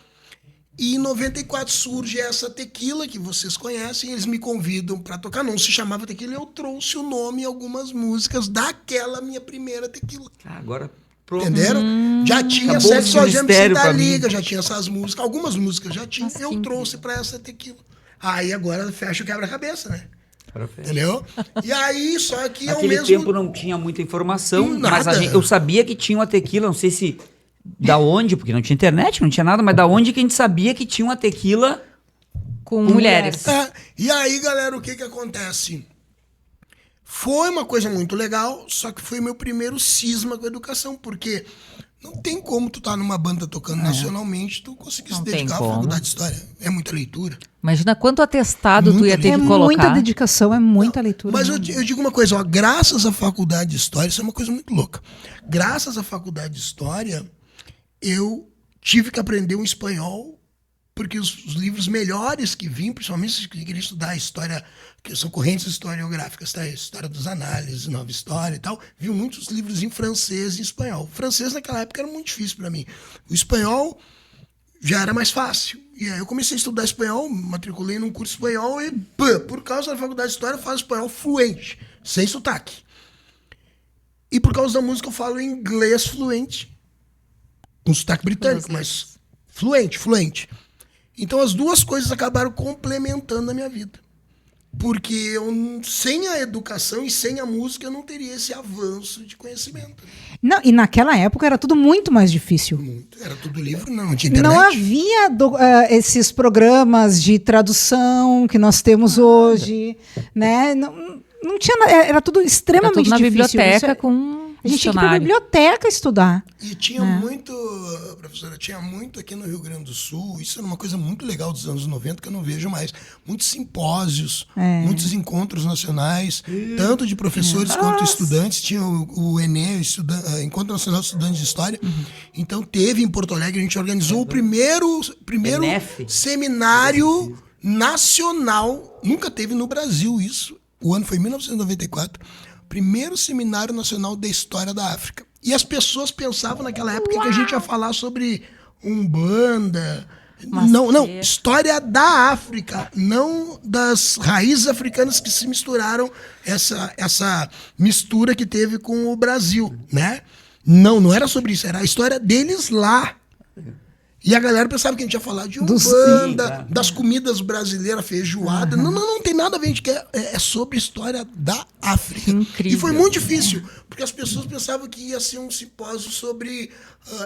e em 94 surge essa Tequila, que vocês conhecem, eles me convidam para tocar. Não se chamava Tequila, eu trouxe o nome e algumas músicas daquela minha primeira Tequila. Agora, pronto. Entenderam? Já tinha Acabou Sexo o Algema mistério da pra mim. Liga, já tinha essas músicas. Algumas músicas já tinha, Nossa, eu que trouxe para essa Tequila. Aí agora fecha o quebra-cabeça, né? Perfeito. Entendeu? E aí, só que ao Naquele mesmo tempo não tinha muita informação, mas Nada. eu sabia que tinha uma tequila, não sei se da onde, porque não tinha internet, não tinha nada, mas da onde que a gente sabia que tinha uma tequila Com mulheres. E aí, galera, o que acontece? Foi uma coisa muito legal, só que foi meu primeiro cisma com a educação, porque não tem como tu tá numa banda tocando nacionalmente, tu conseguir se Não tem dedicar à como. faculdade de História. É muita leitura. Imagina quanto atestado tu ia ter É que muita colocar. dedicação, é muita leitura. Mas né? eu digo uma coisa, ó, graças à faculdade de História, isso é uma coisa muito louca. Graças à faculdade de História, eu tive que aprender um espanhol, porque os livros melhores que vim, principalmente se queria estudar história, que são correntes historiográficas, tá? História dos análises, nova história e tal, viu muitos livros em francês e espanhol. O francês naquela época era muito difícil para mim. O espanhol já era mais fácil. E aí eu comecei a estudar espanhol, matriculei num curso de espanhol e, por causa da faculdade de História, eu falo espanhol fluente, sem sotaque. E por causa da música eu falo inglês fluente, com sotaque britânico, mas fluente. Então as duas coisas acabaram complementando a minha vida. Porque eu, sem a educação e sem a música, eu não teria esse avanço de conhecimento. Não, e naquela época era tudo muito mais difícil. Era tudo livro, não tinha internet. Não havia esses programas de tradução que nós temos hoje, né? Não tinha, era tudo Era extremamente tudo na difícil. biblioteca Isso com a gente tinha que ir para a dicionário. biblioteca estudar. E tinha muito, professora, tinha muito aqui no Rio Grande do Sul, isso era uma coisa muito legal dos anos 90 que eu não vejo mais. Muitos simpósios, muitos encontros nacionais, tanto de professores quanto estudantes. Tinha o ENE, Encontro Nacional de Estudantes de História. Então teve em Porto Alegre, a gente organizou o primeiro ENEF. seminário nacional. Nunca teve no Brasil isso. O ano foi 1994. Primeiro Seminário Nacional de História da África. E as pessoas pensavam naquela época que a gente ia falar sobre Umbanda. Não, história da África, não das raízes africanas que se misturaram, essa mistura que teve com o Brasil, né? Não era sobre isso, era a história deles lá. E a galera pensava que a gente ia falar de Dos- Umbanda, das comidas brasileiras, feijoada. Não tem nada a ver, a gente quer, é sobre a história da África. Incrível. E foi muito difícil, porque as pessoas pensavam que ia ser um simpósio sobre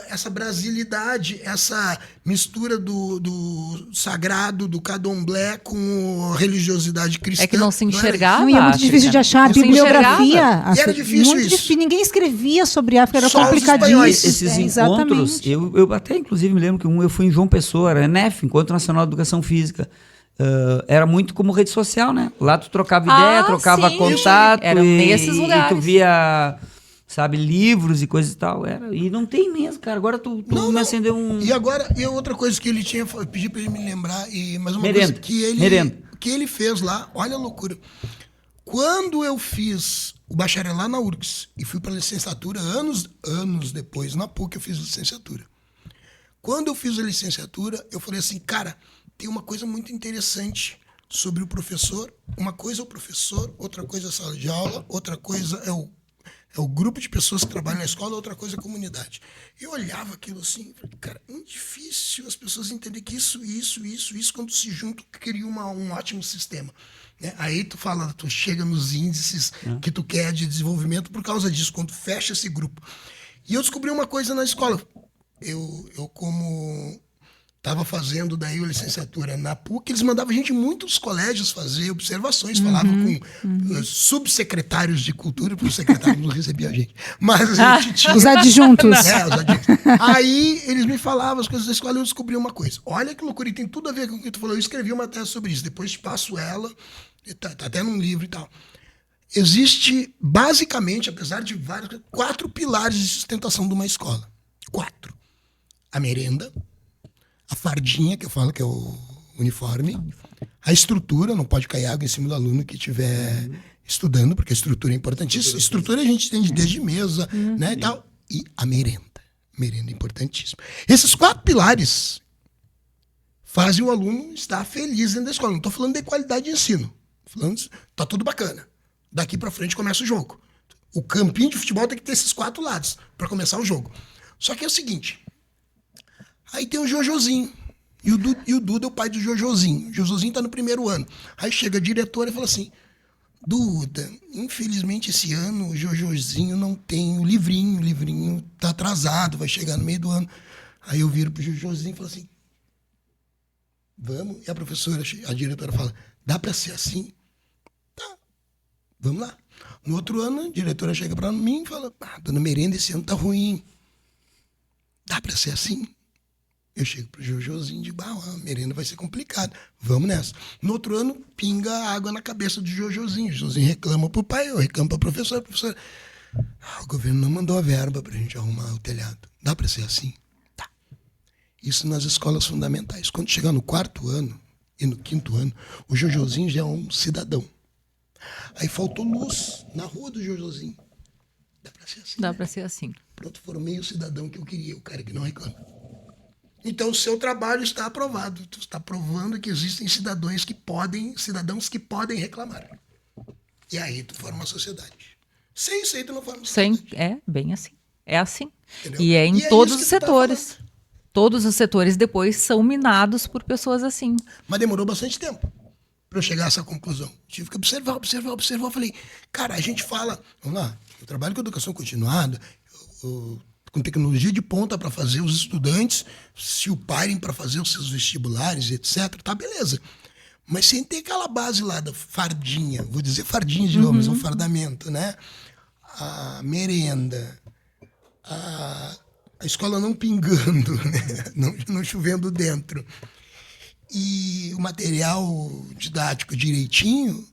essa brasilidade, essa mistura do sagrado, do candomblé com a religiosidade cristã. É que não se era enxergava. Não, e é muito África. difícil de achar a Não se bibliografia. enxergava. E era difícil muito isso. difícil. Ninguém escrevia sobre África, era Só os complicadíssimo. espanhóis. Esses Exatamente. encontros, eu até inclusive me lembro que eu fui em João Pessoa, era ENEF, Encontro Nacional de Educação Física. Era muito como rede social, né? Lá tu trocava ideia, trocava sim. contato. Eram nesses E lugares. tu via, sabe, livros e coisas e tal. E não tem mesmo, cara. Agora tu me acendeu um... E agora, outra coisa que ele tinha, eu pedi pra ele me lembrar, mas uma Merenda. coisa que Merenda. ele fez lá, olha a loucura. Quando eu fiz o bacharelado na URGS e fui para licenciatura, anos depois, na PUC eu fiz licenciatura. Quando eu fiz a licenciatura, eu falei assim, cara, tem uma coisa muito interessante sobre o professor. Uma coisa é o professor, outra coisa é a sala de aula, outra coisa é o grupo de pessoas que trabalham na escola, outra coisa é a comunidade. Eu olhava aquilo assim, falei, cara, é muito difícil as pessoas entenderem que isso, quando se juntam, cria um ótimo sistema. Né? Aí tu chega nos índices que tu quer de desenvolvimento por causa disso, quando fecha esse grupo. E eu descobri uma coisa na escola. Eu como estava fazendo daí a licenciatura na PUC, eles mandavam a gente em muitos colégios fazer observações, falavam com subsecretários de cultura, porque os secretários não recebiam a gente. Mas a gente tinha... Os adjuntos. Os adjuntos. Aí eles me falavam as coisas da escola e eu descobri uma coisa. Olha que loucura, e tem tudo a ver com o que tu falou. Eu escrevi uma tese sobre isso, depois te passo ela, tá até num livro e tal. Existe, basicamente, apesar de 4 pilares de sustentação de uma escola. 4. A merenda, a fardinha, que eu falo que é o uniforme, a estrutura, não pode cair água em cima do aluno que estiver estudando, porque a estrutura é importantíssima. Estrutura a gente tem desde mesa, né, e tal. E a merenda. Merenda é importantíssima. Esses 4 pilares fazem o aluno estar feliz dentro da escola. Não estou falando de qualidade de ensino. Estou falando, tá tudo bacana. Daqui para frente começa o jogo. O campinho de futebol tem que ter esses 4 lados para começar o jogo. Só que é o seguinte... Aí tem o Jojozinho. E o Duda é o pai do Jojozinho. O Jojozinho está no primeiro ano. Aí chega a diretora e fala assim, Duda, infelizmente esse ano o Jojozinho não tem o livrinho tá atrasado, vai chegar no meio do ano. Aí eu viro pro Jojozinho e falo assim, vamos? E a professora, a diretora fala, dá para ser assim? Tá, vamos lá. No outro ano, a diretora chega para mim e fala, dona Merenda, esse ano tá ruim. Dá para ser assim? Eu chego pro Jojozinho e digo, a merenda vai ser complicado. Vamos nessa. No outro ano, pinga água na cabeça do Jojozinho. O Jojozinho reclama pro pai, eu reclamo pra professora. Professora, o governo não mandou a verba pra gente arrumar o telhado. Dá pra ser assim? Tá. Isso nas escolas fundamentais. Quando chegar no 4º ano e no 5º ano, o Jojozinho já é um cidadão. Aí faltou luz na rua do Jojozinho. Dá pra ser assim? Dá pra ser assim. Pronto, formei o cidadão que eu queria, o cara que não reclama. Então, o seu trabalho está aprovado. Tu está provando que existem cidadãos que podem reclamar. E aí tu forma uma sociedade. Sem isso aí tu não forma uma sociedade. É bem assim. É assim. Entendeu? E é em E é todos isso os que tu tá setores. falando. Todos os setores depois são minados por pessoas assim. Mas demorou bastante tempo para eu chegar a essa conclusão. Tive que observar. Falei, cara, a gente fala... Vamos lá, eu trabalho com educação continuada, com tecnologia de ponta para fazer os estudantes se ocuparem para fazer os seus vestibulares, etc. Tá, beleza. Mas sem ter aquela base lá da fardinha, vou dizer fardinha de novo, mas é um fardamento, né? A merenda, a escola não pingando, né? não chovendo dentro. E o material didático direitinho,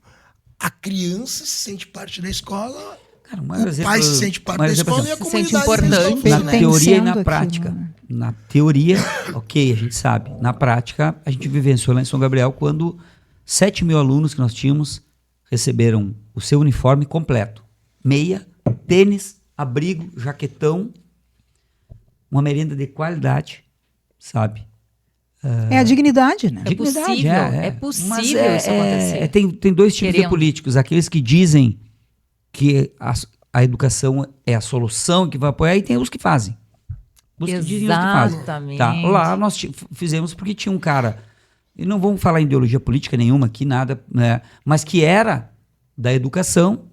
a criança se sente parte da escola... Cara, o pai se sente parte da escola e a se comunidade sente importante, da Na né? teoria e na Pertencendo prática. àquilo, né? Na teoria, ok, a gente sabe. Na prática, a gente vivenciou lá em São Gabriel quando 7.000 alunos que nós tínhamos receberam o seu uniforme completo. Meia, tênis, abrigo, jaquetão, uma merenda de qualidade, sabe? É a dignidade, né? É possível, é possível isso acontecer. Tem 2 tipos de Querendo. políticos. Aqueles que dizem que a educação é a solução que vai apoiar, e tem os que fazem. diriam os que fazem. Exatamente. Tá, lá nós fizemos porque tinha um cara, e não vamos falar em ideologia política nenhuma aqui, nada, né? Mas que era da educação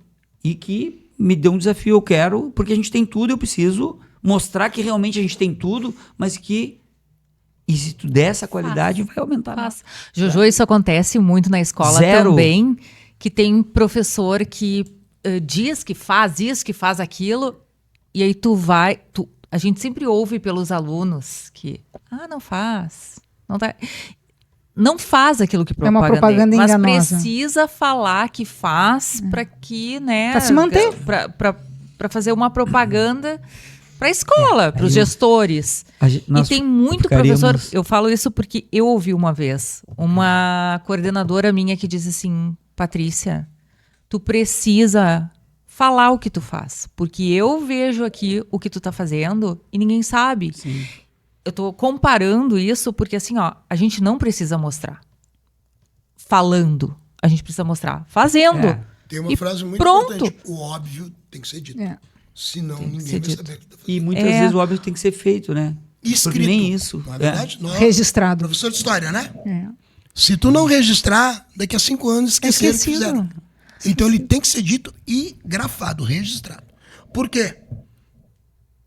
e que me deu um desafio. Eu quero, porque a gente tem tudo, eu preciso mostrar que realmente a gente tem tudo, mas que... E se tu der essa qualidade, vai aumentar. Faz. Jojo, isso acontece muito na escola Zero. também, que tem professor que diz que faz isso, que faz aquilo, e aí a gente sempre ouve pelos alunos que, não faz, não faz aquilo que É uma propaganda mas enganosa. precisa falar que faz para que, né, Pra se manter. para fazer uma propaganda para a escola, para os gestores. E tem muito professor, eu falo isso porque eu ouvi uma vez, uma coordenadora minha que disse assim, Patrícia, tu precisa falar o que tu faz, porque eu vejo aqui o que tu tá fazendo e ninguém sabe. Sim. Eu tô comparando isso porque assim, a gente não precisa mostrar falando, a gente precisa mostrar fazendo. É. Tem uma E frase muito pronto. importante. O óbvio tem que ser dito. É. Senão ninguém ser vai dito. saber o que tá fazendo. E muitas vezes o óbvio tem que ser feito, né? Porque Escrito. nem isso. Não é verdade? Não é Registrado. professor de história, né? É. Se tu não registrar, daqui a 5 anos esqueceram o que Esquecido. fizeram. Então ele tem que ser dito e grafado, registrado. Por quê?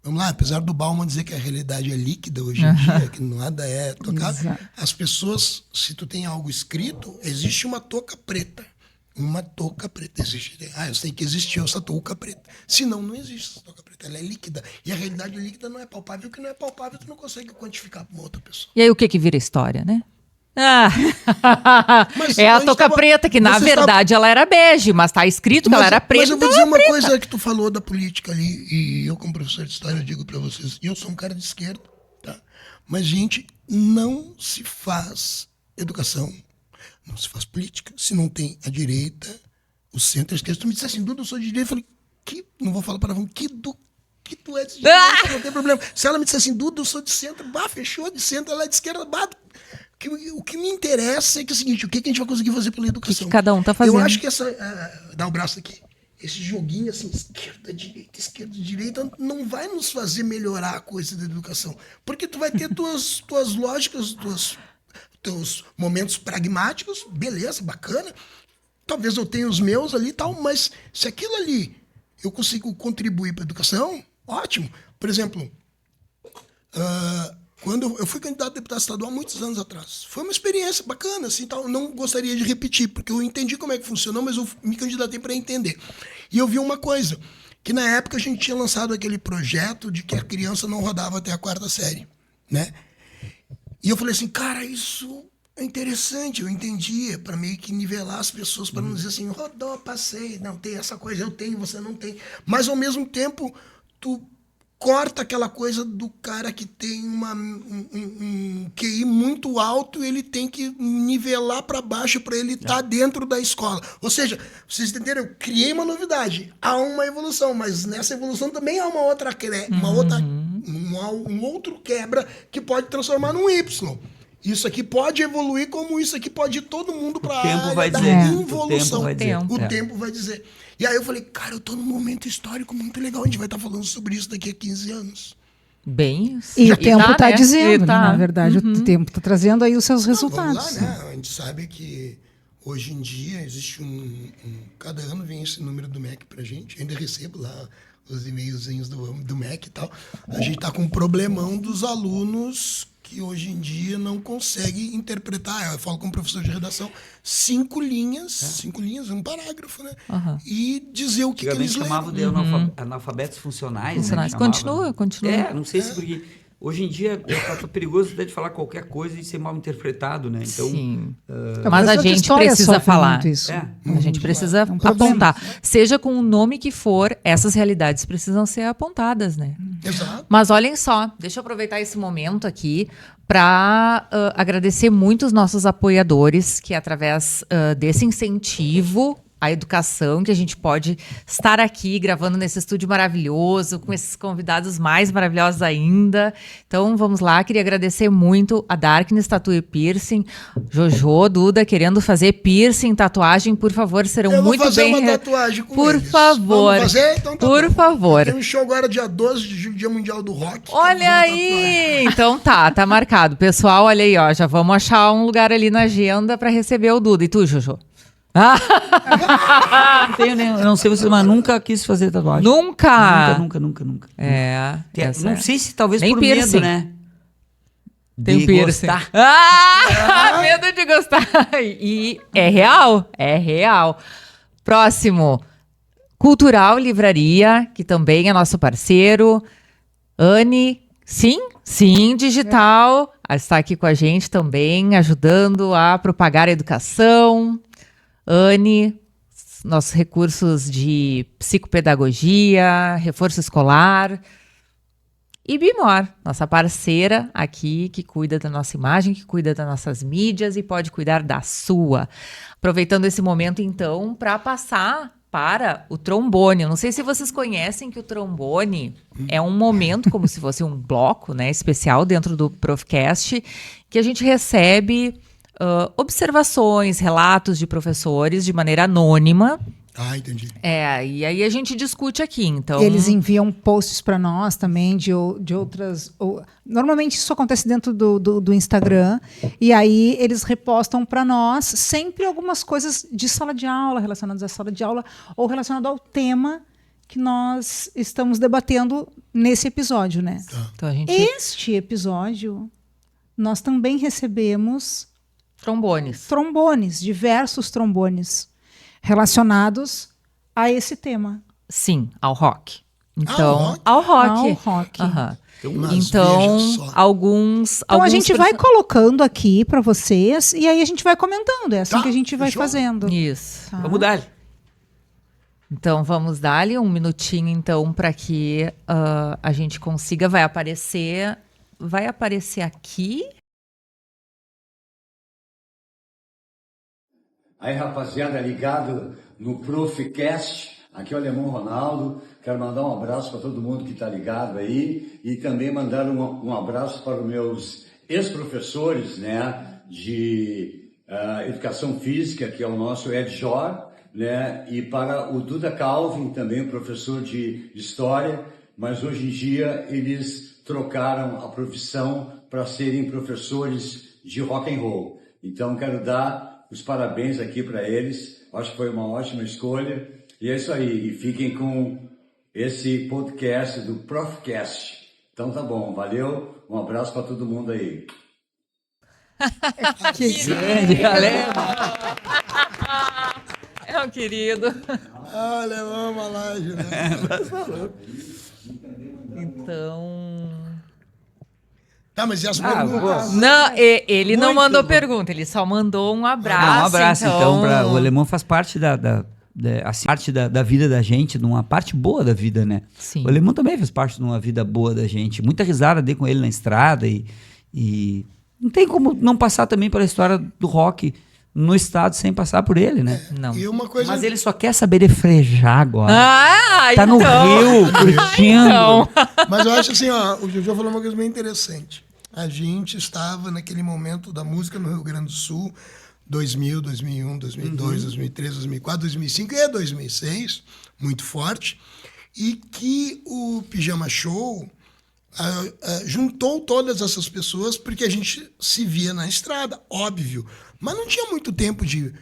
Vamos lá, apesar do Bauman dizer que a realidade é líquida hoje em dia, que nada é tocado, Exato. as pessoas, se tu tem algo escrito, existe uma touca preta. Uma touca preta. Existe. Eu sei que existiu essa touca preta. Senão, não existe essa touca preta. Ela é líquida. E a realidade líquida não é palpável. O que não é palpável, tu não consegue quantificar para uma outra pessoa. E aí o que vira história, né? Mas É a a gente touca tava- preta, que na você estava- verdade ela era bege, mas tá escrito que ela era preta. Mas eu vou então dizer ela uma coisa que tu falou da política ali, e eu, como professor de história, eu digo para vocês, eu sou um cara de esquerda, tá? Mas, gente, não se faz educação, não se faz política, se não tem a direita, o centro, a esquerda. Tu me disse assim, Duda, eu sou de direita, eu falei, não vou falar palavrão, que tu é de direita, não tem problema. Se ela me disse assim, Duda, eu sou de centro, fechou de centro, ela é de esquerda, o que me interessa é que é o seguinte, o que a gente vai conseguir fazer pela educação? que cada um tá fazendo? Eu acho que dá o braço aqui, esse joguinho assim, esquerda, direita, não vai nos fazer melhorar a coisa da educação. Porque tu vai ter tuas lógicas, teus momentos pragmáticos, beleza, bacana. Talvez eu tenha os meus ali e tal, mas se aquilo ali eu consigo contribuir para a educação, ótimo. Por exemplo, quando eu fui candidato a deputado estadual há muitos anos atrás. Foi uma experiência bacana, assim, tal. Não gostaria de repetir, porque eu entendi como é que funcionou, mas eu me candidatei para entender. E eu vi uma coisa, que na época a gente tinha lançado aquele projeto de que a criança não rodava até a 4ª série, né? E eu falei assim, cara, isso é interessante, eu entendi, para meio que nivelar as pessoas, para não dizer assim, rodou, passei, não tem essa coisa, eu tenho, você não tem. Mas, ao mesmo tempo, tu corta aquela coisa do cara que tem um QI muito alto, ele tem que nivelar para baixo para ele estar dentro da escola. Ou seja, vocês entenderam? Eu criei uma novidade, há uma evolução, mas nessa evolução também há uma outra um outro quebra que pode transformar num Y. Isso aqui pode evoluir como isso aqui pode ir todo mundo para a tempo área vai da dizer. involução. O tempo vai dizer. O tempo vai dizer. E aí eu falei, cara, eu tô num momento histórico muito legal. A gente vai estar falando sobre isso daqui a 15 anos. Bem isso. E o tempo está né? dizendo, E tá. na verdade, o tempo está trazendo aí os seus resultados. Vamos lá, né? A gente sabe que hoje em dia existe cada ano vem esse número do MEC pra gente. Eu ainda recebo lá os e-mailzinhos do MEC e tal. A gente tá com um problemão dos alunos que hoje em dia não conseguem interpretar. Eu falo com o professor de redação, 5 linhas, um parágrafo, né? E dizer o que eles chamavam leram. de analfabetos funcionais. Funcionais. Né? Continua. Não sei se porque hoje em dia tá perigoso até de falar qualquer coisa e ser mal interpretado, né? Então, Sim. A Mas a professora de gente história precisa sofre falar. muito isso. A gente precisa um problema. apontar. Seja com o nome que for, essas realidades precisam ser apontadas, né? Exato. Mas olhem só, deixa eu aproveitar esse momento aqui para agradecer muito os nossos apoiadores que, através desse incentivo a educação, que a gente pode estar aqui gravando nesse estúdio maravilhoso, com esses convidados mais maravilhosos ainda. Então, vamos lá. Queria agradecer muito a Darkness Tattoo e Piercing, Jojo, Duda, querendo fazer piercing, tatuagem, por favor, serão muito bem... Eu vou fazer uma tatuagem com por eles. favor. Vamos fazer? Então tá por bom. favor. Tem um show agora dia 12 de julho, Dia Mundial do Rock. Olha aí! Então tá marcado. Pessoal, olha aí, ó, já vamos achar um lugar ali na agenda pra receber o Duda. E tu, Jojo? Eu não sei vocês, mas nunca quis fazer tatuagem. Nunca? Nunca. Essa Não sei se talvez nem por piercing. medo, né? Tem De piercing. gostar. Medo de gostar. E é real. Próximo. Cultural Livraria, que também é nosso parceiro. Anne, sim, digital. Está aqui com a gente também, ajudando a propagar a educação. Anne, nossos recursos de psicopedagogia, reforço escolar. E Bimor, nossa parceira aqui, que cuida da nossa imagem, que cuida das nossas mídias e pode cuidar da sua. Aproveitando esse momento, então, para passar para o trombone. Eu não sei se vocês conhecem que o trombone é um momento, como se fosse um bloco, né, especial dentro do Profcast, que a gente recebe observações, relatos de professores de maneira anônima. Ah, entendi. E aí a gente discute aqui, então... Eles enviam posts para nós também de outras... Normalmente isso acontece dentro do Instagram, e aí eles repostam para nós sempre algumas coisas de sala de aula, relacionadas à sala de aula, ou relacionado ao tema que nós estamos debatendo nesse episódio, né? Então, a gente... Este episódio, nós também recebemos... Trombones, diversos trombones relacionados a esse tema. Sim, ao rock. Então, Ao rock. Aham. Então, alguns... Então a gente vai colocando aqui para vocês e aí a gente vai comentando. É assim que a gente vai fazendo. Isso. Tá? Vamos dar. Então, vamos dar-lhe um minutinho, então, para que a gente consiga... Vai aparecer aqui... Aí, rapaziada, ligado no Profcast, aqui é o Alemão Ronaldo. Quero mandar um abraço para todo mundo que está ligado aí e também mandar um abraço para os meus ex-professores, né, de Educação Física, que é o nosso Ed Jor, né, e para o Duda Calvin, também professor de História, mas hoje em dia eles trocaram a profissão para serem professores de rock and roll. Então, quero dar os parabéns aqui para eles, acho que foi uma ótima escolha, e é isso aí, e fiquem com esse podcast do Profcast. Então tá bom, valeu, um abraço para todo mundo aí. Que Grande, galera. É um querido. Olha, vamos lá, Juliana. Então... Tá, mas e as perguntas? Não, ele não Muito mandou bom. pergunta, ele só mandou um abraço. Um abraço, então. O alemão faz parte da vida da gente, de uma parte boa da vida, né? Sim. O alemão também faz parte de uma vida boa da gente. Muita risada dei com ele na estrada e não tem como não passar também pela história do rock no estado sem passar por ele, né? Não. E uma coisa... Mas ele só quer saber de frejar agora. Ah, Tá no Rio, curtindo. Então. Mas eu acho assim, ó, o Jojo falou uma coisa bem interessante. A gente estava naquele momento da música no Rio Grande do Sul, 2000, 2001, 2002, 2003, 2004, 2005 e 2006, muito forte, e que o Pijama Show juntou todas essas pessoas porque a gente se via na estrada, óbvio. Mas não tinha muito tempo de...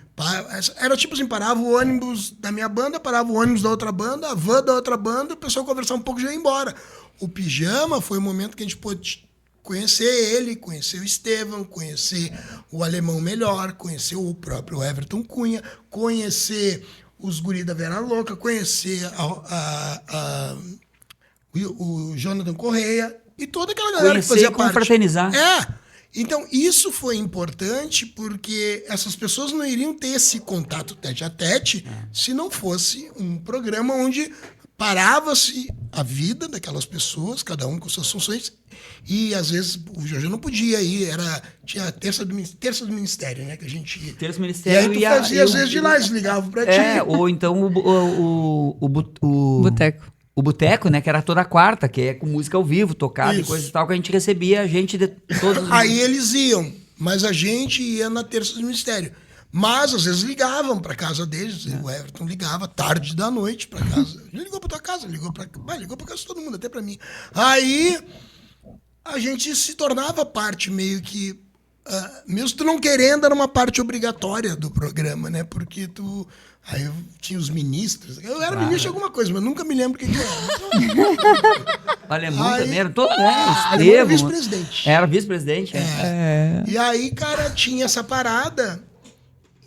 Era tipo assim, parava o ônibus da minha banda, parava o ônibus da outra banda, a van da outra banda, o pessoal conversava um pouco e já ia embora. O Pijama foi o momento que a gente pôde conhecer ele, conhecer o Estevão, conhecer o Alemão melhor, conhecer o próprio Everton Cunha, conhecer os guri da Vera Louca, conhecer o Jonathan Correia e toda aquela galera Conhecer que fazia e parte. confraternizar. Então, isso foi importante porque essas pessoas não iriam ter esse contato tete a tete se não fosse um programa onde parava-se a vida daquelas pessoas, cada um com suas funções, e às vezes o Jorge não podia ir, tinha a terça do ministério, né, que a gente ia. Terça do E ministério aí tu fazia, às vezes de lá, eles ligavam pra ti. ou então o Boteco. O boteco, né, que era toda quarta, que é com música ao vivo, tocada e Isso. coisa e tal, que a gente recebia gente de todos os... Aí eles iam, mas a gente ia na terça do ministério. Mas às vezes ligavam pra casa deles, o Everton ligava tarde da noite pra casa. Ele ligou pra tua casa, ligou pra casa de todo mundo, até pra mim. Aí a gente se tornava parte meio que, mesmo tu não querendo, era uma parte obrigatória do programa, né? Porque aí eu tinha os ministros, eu era ministro de alguma coisa, mas nunca me lembro o que era. O alemão Aí- também, era todo mundo, Ele era vice-presidente. Era vice-presidente, E aí, cara, tinha essa parada.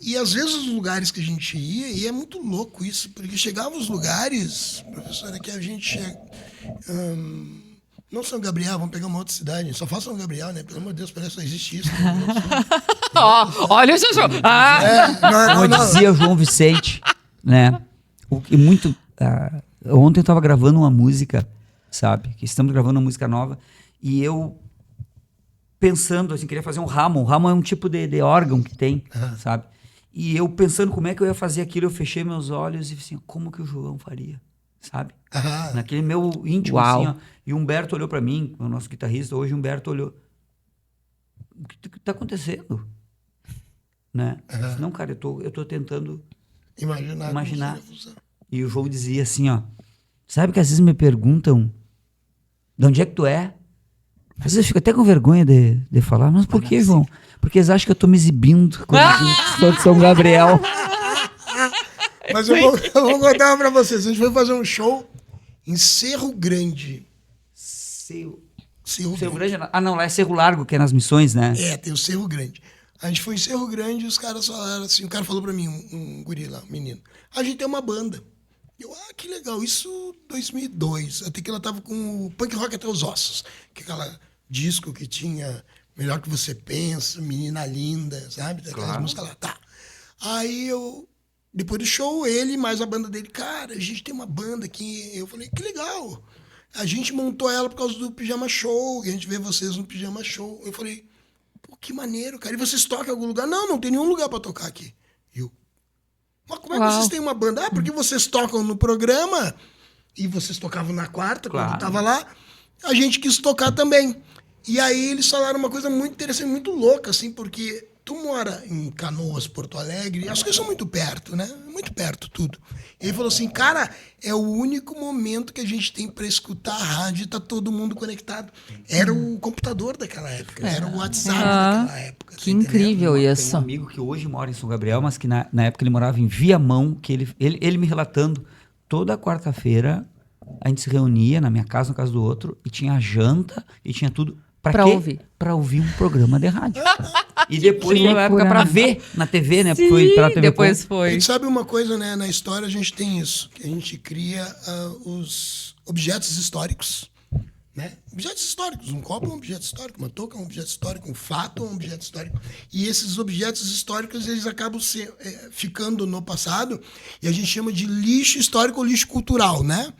E às vezes os lugares que a gente ia, e é muito louco isso, porque chegava os lugares, professora, que a gente chega. Não São Gabriel, vamos pegar uma outra cidade. Só fala São Gabriel, né? Pelo amor de Deus, parece que só existe isso. Olha o Jojo. Como dizia o João Vicente, né? Ontem eu estava gravando uma música, sabe? Que estamos gravando uma música nova, e eu pensando, assim, queria fazer um ramo. O ramo é um tipo de órgão que tem, sabe? E eu pensando como é que eu ia fazer aquilo, eu fechei meus olhos e assim, como que o João faria, sabe? Naquele meu íntimo, assim, ó. E o Humberto olhou para mim, o nosso guitarrista, hoje o Humberto olhou. O que tá acontecendo? Né? Eu disse, não, cara, eu tô tentando imaginar. E o João dizia assim, ó, sabe que às vezes me perguntam de onde é que tu é? Às vezes eu fico até com vergonha de falar, mas por que, João? Porque eles acham que eu tô me exibindo quando eu sou de São Gabriel. Mas eu vou contar uma pra vocês. A gente foi fazer um show em Cerro Grande. Cerro Grande. Ah, não, lá é Cerro Largo, que é nas Missões, né? Tem o Cerro Grande. A gente foi em Cerro Grande e os caras falaram assim, o cara falou pra mim, um guri lá, um menino, a gente tem uma banda. Eu, que legal, isso 2002, até que ela tava com o Punk Rock Até os Ossos, que é aquela disco que tinha Melhor Que Você Pensa, Menina Linda, sabe? Aquelas músicas lá, tá. Aí depois do show, ele mais a banda dele, cara, a gente tem uma banda aqui. Eu falei, que legal. A gente montou ela por causa do Pijama Show, que a gente vê vocês no Pijama Show. Eu falei, pô, que maneiro, cara. E vocês tocam em algum lugar? Não tem nenhum lugar pra tocar aqui. Mas como é que vocês têm uma banda? Porque vocês tocam no programa, e vocês tocavam na quarta, quando tava lá, a gente quis tocar também. E aí eles falaram uma coisa muito interessante, muito louca, assim, porque tu mora em Canoas, Porto Alegre, acho que são muito perto, né? Muito perto tudo. E ele falou assim, cara, é o único momento que a gente tem para escutar a rádio e tá todo mundo conectado. Era o computador daquela época, era o WhatsApp daquela época. Que incrível isso. Tem um amigo que hoje mora em São Gabriel, mas que na época ele morava em Viamão, que ele me relatando, toda quarta-feira a gente se reunia na minha casa, na casa do outro, e tinha janta, e tinha tudo. Pra ouvir? Pra ouvir um programa de rádio. E depois, na época, pra ver na TV, né? Sim, foi pela TV. Depois A foi. gente sabe uma coisa, né? Na história a gente tem isso, que a gente cria os objetos históricos, né? Objetos históricos. Um copo é um objeto histórico, uma touca é um objeto histórico, um fato é um objeto histórico. E esses objetos históricos, eles acabam ficando no passado, e a gente chama de lixo histórico ou lixo cultural, né?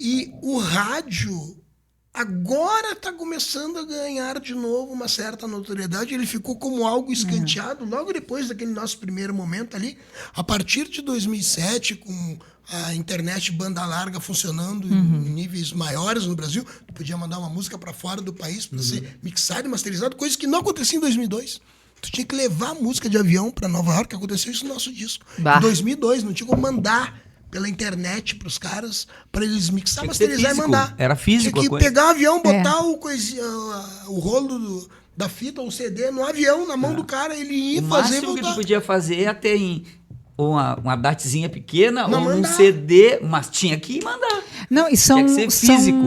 E o rádio agora está começando a ganhar de novo uma certa notoriedade. Ele ficou como algo escanteado logo depois daquele nosso primeiro momento ali. A partir de 2007, com a internet banda larga funcionando em níveis maiores no Brasil, tu podia mandar uma música para fora do país para ser mixada e masterizada, coisa que não acontecia em 2002. Tu tinha que levar a música de avião para Nova York, aconteceu isso no nosso disco. Em 2002, não tinha como mandar pela internet pros caras, para eles mixar, masterizar e mandar. Era físico. Tinha que pegar o avião, botar o rolo da fita, ou o CD no avião, na mão do cara, ele ia fazer e voltar. O máximo que tu podia fazer é ter uma datezinha pequena Não, ou mandar. um CD, mas tinha que mandar. Não, e Tinha que ser físico.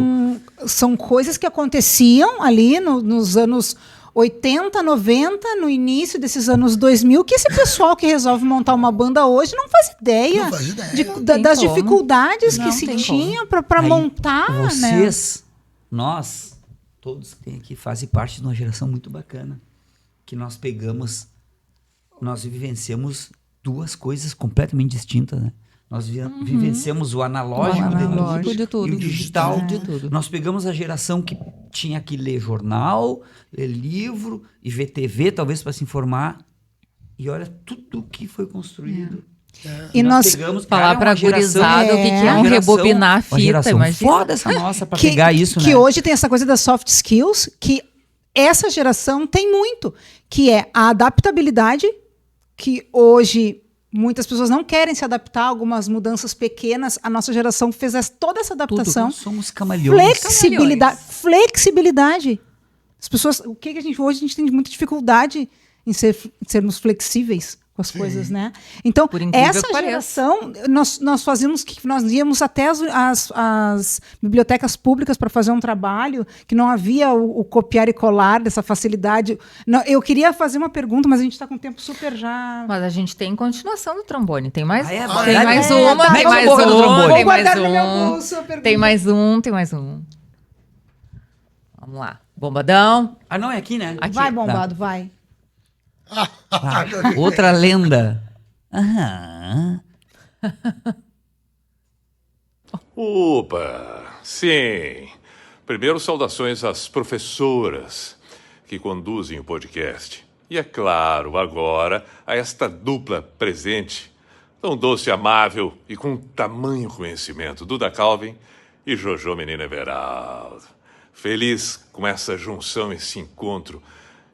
são coisas que aconteciam ali nos anos 80, 90, no início desses anos 2000, que esse pessoal que resolve montar uma banda hoje não faz ideia, Não faz ideia. das como. dificuldades Não que se tem tinha para Aí, montar. Vocês, nós, todos que tem aqui, fazem parte de uma geração muito bacana. Que nós vivenciamos duas coisas completamente distintas, né? Nós vivenciamos o analógico, de tudo. e o digital. De tudo. Nós pegamos a geração que tinha que ler jornal, ler livro e ver TV, talvez para se informar. E olha tudo que foi construído. E nós pegamos, Falar pra gurizada o que é um rebobinar a fita, imagina. Foda essa nossa pra pegar isso, né? Que hoje tem essa coisa das soft skills, que essa geração tem muito, que é a adaptabilidade, que hoje muitas pessoas não querem se adaptar a algumas mudanças pequenas. A nossa geração fez toda essa adaptação. Nós somos camaleões. Flexibilidade. As pessoas, o que a gente hoje a gente tem muita dificuldade em sermos flexíveis com as coisas, né? Então, essa geração, nós fazíamos que nós íamos até as bibliotecas públicas para fazer um trabalho, que não havia o copiar e colar dessa facilidade. Não, eu queria fazer uma pergunta, mas a gente está com o tempo super já... Mas a gente tem continuação do trombone. Tem mais, tem mais uma, tem mais um, Vou guardar no meu bolso a pergunta. tem mais um. Vamos lá. Bombadão. Ah, não, é aqui, né? Aqui. Vai, bombado, vai. Outra lenda. Aham. Opa, sim. Primeiro, saudações às professoras que conduzem o podcast. E, é claro, agora, a esta dupla presente, tão doce, amável e com tamanho conhecimento, Duda Calvin e Jojo Menina Everaldo. Feliz com essa junção, esse encontro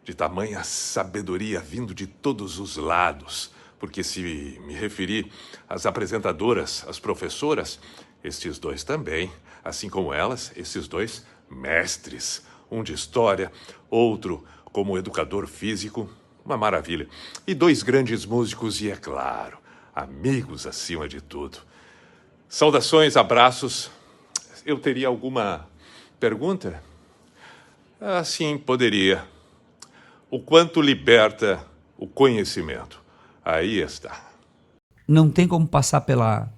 de tamanha sabedoria vindo de todos os lados. Porque se me referir às apresentadoras, às professoras, estes dois também, assim como elas, esses dois mestres. Um de história, outro como educador físico, uma maravilha. E dois grandes músicos e, é claro, amigos acima de tudo. Saudações, abraços. Eu teria alguma pergunta? Ah, sim, poderia. O quanto liberta o conhecimento? Aí está. Não tem como passar pela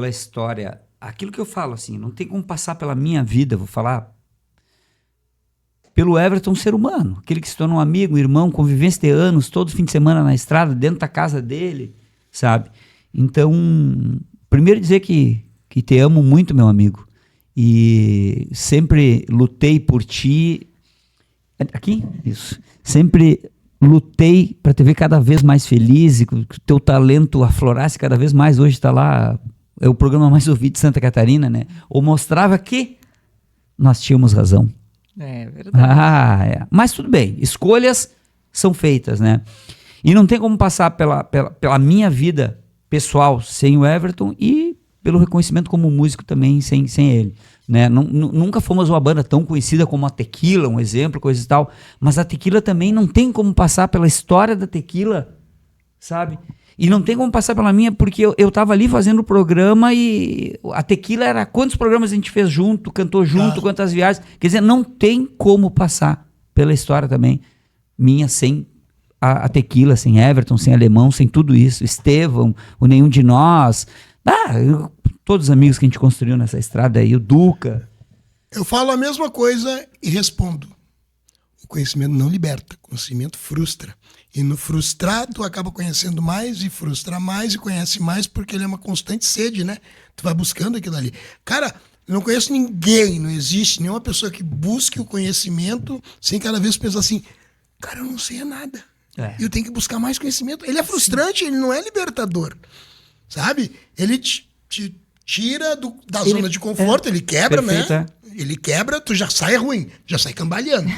história. Aquilo que eu falo, assim, não tem como passar pela minha vida, vou falar, pelo Everton ser humano. Aquele que se torna um amigo, um irmão, convivência de anos, todo fim de semana na estrada, dentro da casa dele, sabe? Então, primeiro dizer que te amo muito, meu amigo. E sempre lutei por ti. Aqui? Isso. Sempre lutei para te ver cada vez mais feliz e que o teu talento aflorasse cada vez mais. Hoje está lá, é o programa mais ouvido de Santa Catarina, né? Ou mostrava que nós tínhamos razão. É verdade. Mas tudo bem, escolhas são feitas, né? E não tem como passar pela minha vida pessoal sem o Everton e pelo reconhecimento como músico também sem ele. Né? Nunca fomos uma banda tão conhecida como a Tequila, um exemplo, coisa e tal, mas a Tequila também não tem como passar pela história da Tequila, sabe? E não tem como passar pela minha, porque eu tava ali fazendo o programa e a Tequila era quantos programas a gente fez junto, cantou junto, quantas viagens, quer dizer, não tem como passar pela história também minha sem a Tequila, sem Everton, sem Alemão, sem tudo isso, Estevão, o Nenhum de Nós, todos os amigos que a gente construiu nessa estrada aí, o Duca. Eu falo a mesma coisa e respondo. O conhecimento não liberta, o conhecimento frustra. E no frustrar, tu acaba conhecendo mais e frustra mais e conhece mais porque ele é uma constante sede, né? Tu vai buscando aquilo ali. Cara, eu não conheço ninguém, não existe nenhuma pessoa que busque o conhecimento sem cada vez pensar assim, cara, eu não sei nada. Eu tenho que buscar mais conhecimento. Ele é frustrante, ele não é libertador. Sabe? Ele te tira da zona de conforto, ele quebra, perfeito, né? Ele quebra, tu já sai ruim, já sai cambaleando.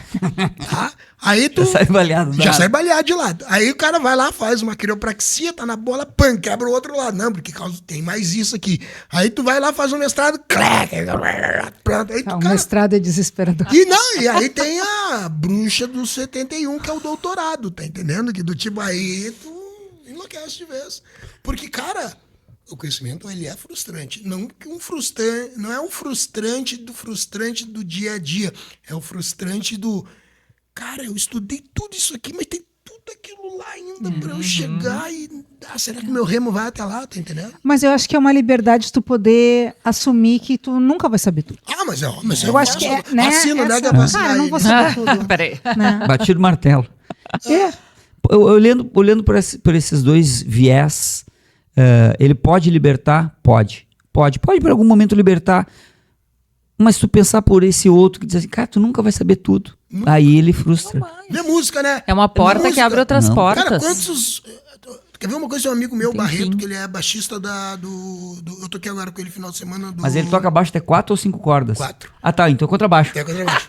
Tá? Aí tu. Já sai baleado de lado. Aí o cara vai lá, faz uma quiropraxia, tá na bola, pã, quebra o outro lado. Não, porque tem mais isso aqui. Aí tu vai lá, faz um mestrado, pronto. Aí o mestrado é desesperador. E aí tem a bruxa do 71, que é o doutorado, tá entendendo? Que do tipo aí tu enlouquece de vez. Porque, cara, o conhecimento, ele é frustrante. Não é um frustrante do dia a dia. É o frustrante do... Cara, eu estudei tudo isso aqui, mas tem tudo aquilo lá ainda pra eu chegar e... será que meu remo vai até lá? Tá entendendo? Mas eu acho que é uma liberdade tu poder assumir que tu nunca vai saber tudo. Mas eu acho que é, né? Assino, né? Cara, eu não vou saber tudo. Peraí. Né? Batido martelo. Olhando por esses dois viés, Ele pode libertar? Pode por algum momento libertar, mas tu pensar por esse outro que diz assim, cara, tu nunca vai saber tudo. Aí ele frustra. Não é música, né? É uma porta que abre outras Não. portas. Cara, quantos... Quer ver uma coisa? Tem um amigo meu, Barreto, que ele é baixista eu toquei agora com ele no final de semana do... Mas ele toca baixo até 4 ou 5 cordas? 4. Ah, tá, então contrabaixo. Até contrabaixo.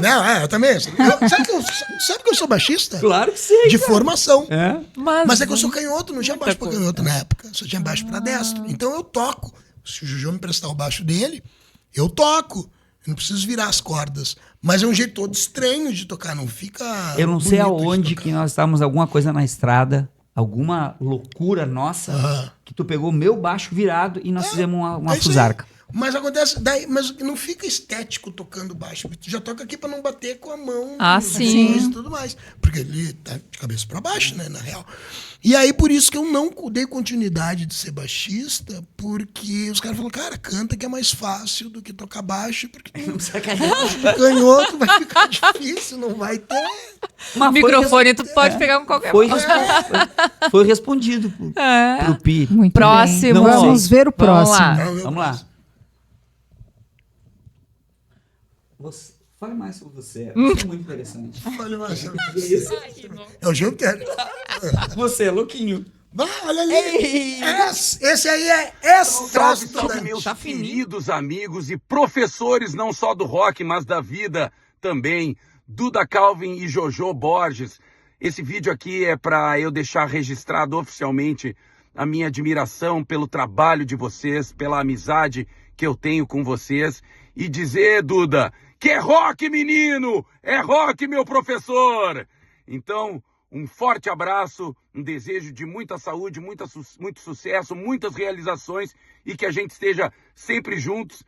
Não, eu também. Sabe que eu sou baixista? Claro que sim. De formação. É. Mas é que eu sou canhoto, não tinha baixo pra canhoto na época. Só tinha baixo pra destro. Então eu toco. Se o Juju me emprestar o baixo dele, eu toco. Eu não preciso virar as cordas. Mas é um jeito todo estranho de tocar, não fica... Eu não sei bonito de aonde tocar. que nós estávamos, alguma coisa na estrada, alguma loucura nossa, que tu pegou meu baixo virado e nós fizemos uma É isso aí. fusarca. Mas acontece, mas não fica estético tocando baixo. Tu já toca aqui pra não bater com a mão. Ah, nos sim. botões e tudo mais. Porque ele tá de cabeça pra baixo, né, na real. E aí, por isso que eu não dei continuidade de ser baixista, porque os caras falam, cara, canta que é mais fácil do que tocar baixo, porque canhoto vai ficar difícil, não vai ter. O microfone tu pode pegar com qualquer Foi, mão. foi respondido pro Pi. Muito Próximo. bem. Vamos ver o Vamos próximo. lá. Vamos lá. Fale mais sobre você. Isso é muito interessante. Olha, Marcelo. É o Júpiter. Você, louquinho. Olha ali. Esse aí é Salve, salve, meus Tá fininho. queridos amigos e professores, não só do rock, mas da vida também. Duda Calvin e Jojo Borges. Esse vídeo aqui é para eu deixar registrado oficialmente a minha admiração pelo trabalho de vocês, pela amizade que eu tenho com vocês. E dizer, Duda, que é rock, menino! É rock, meu professor! Então, um forte abraço, um desejo de muita saúde, muito sucesso, muitas realizações e que a gente esteja sempre juntos,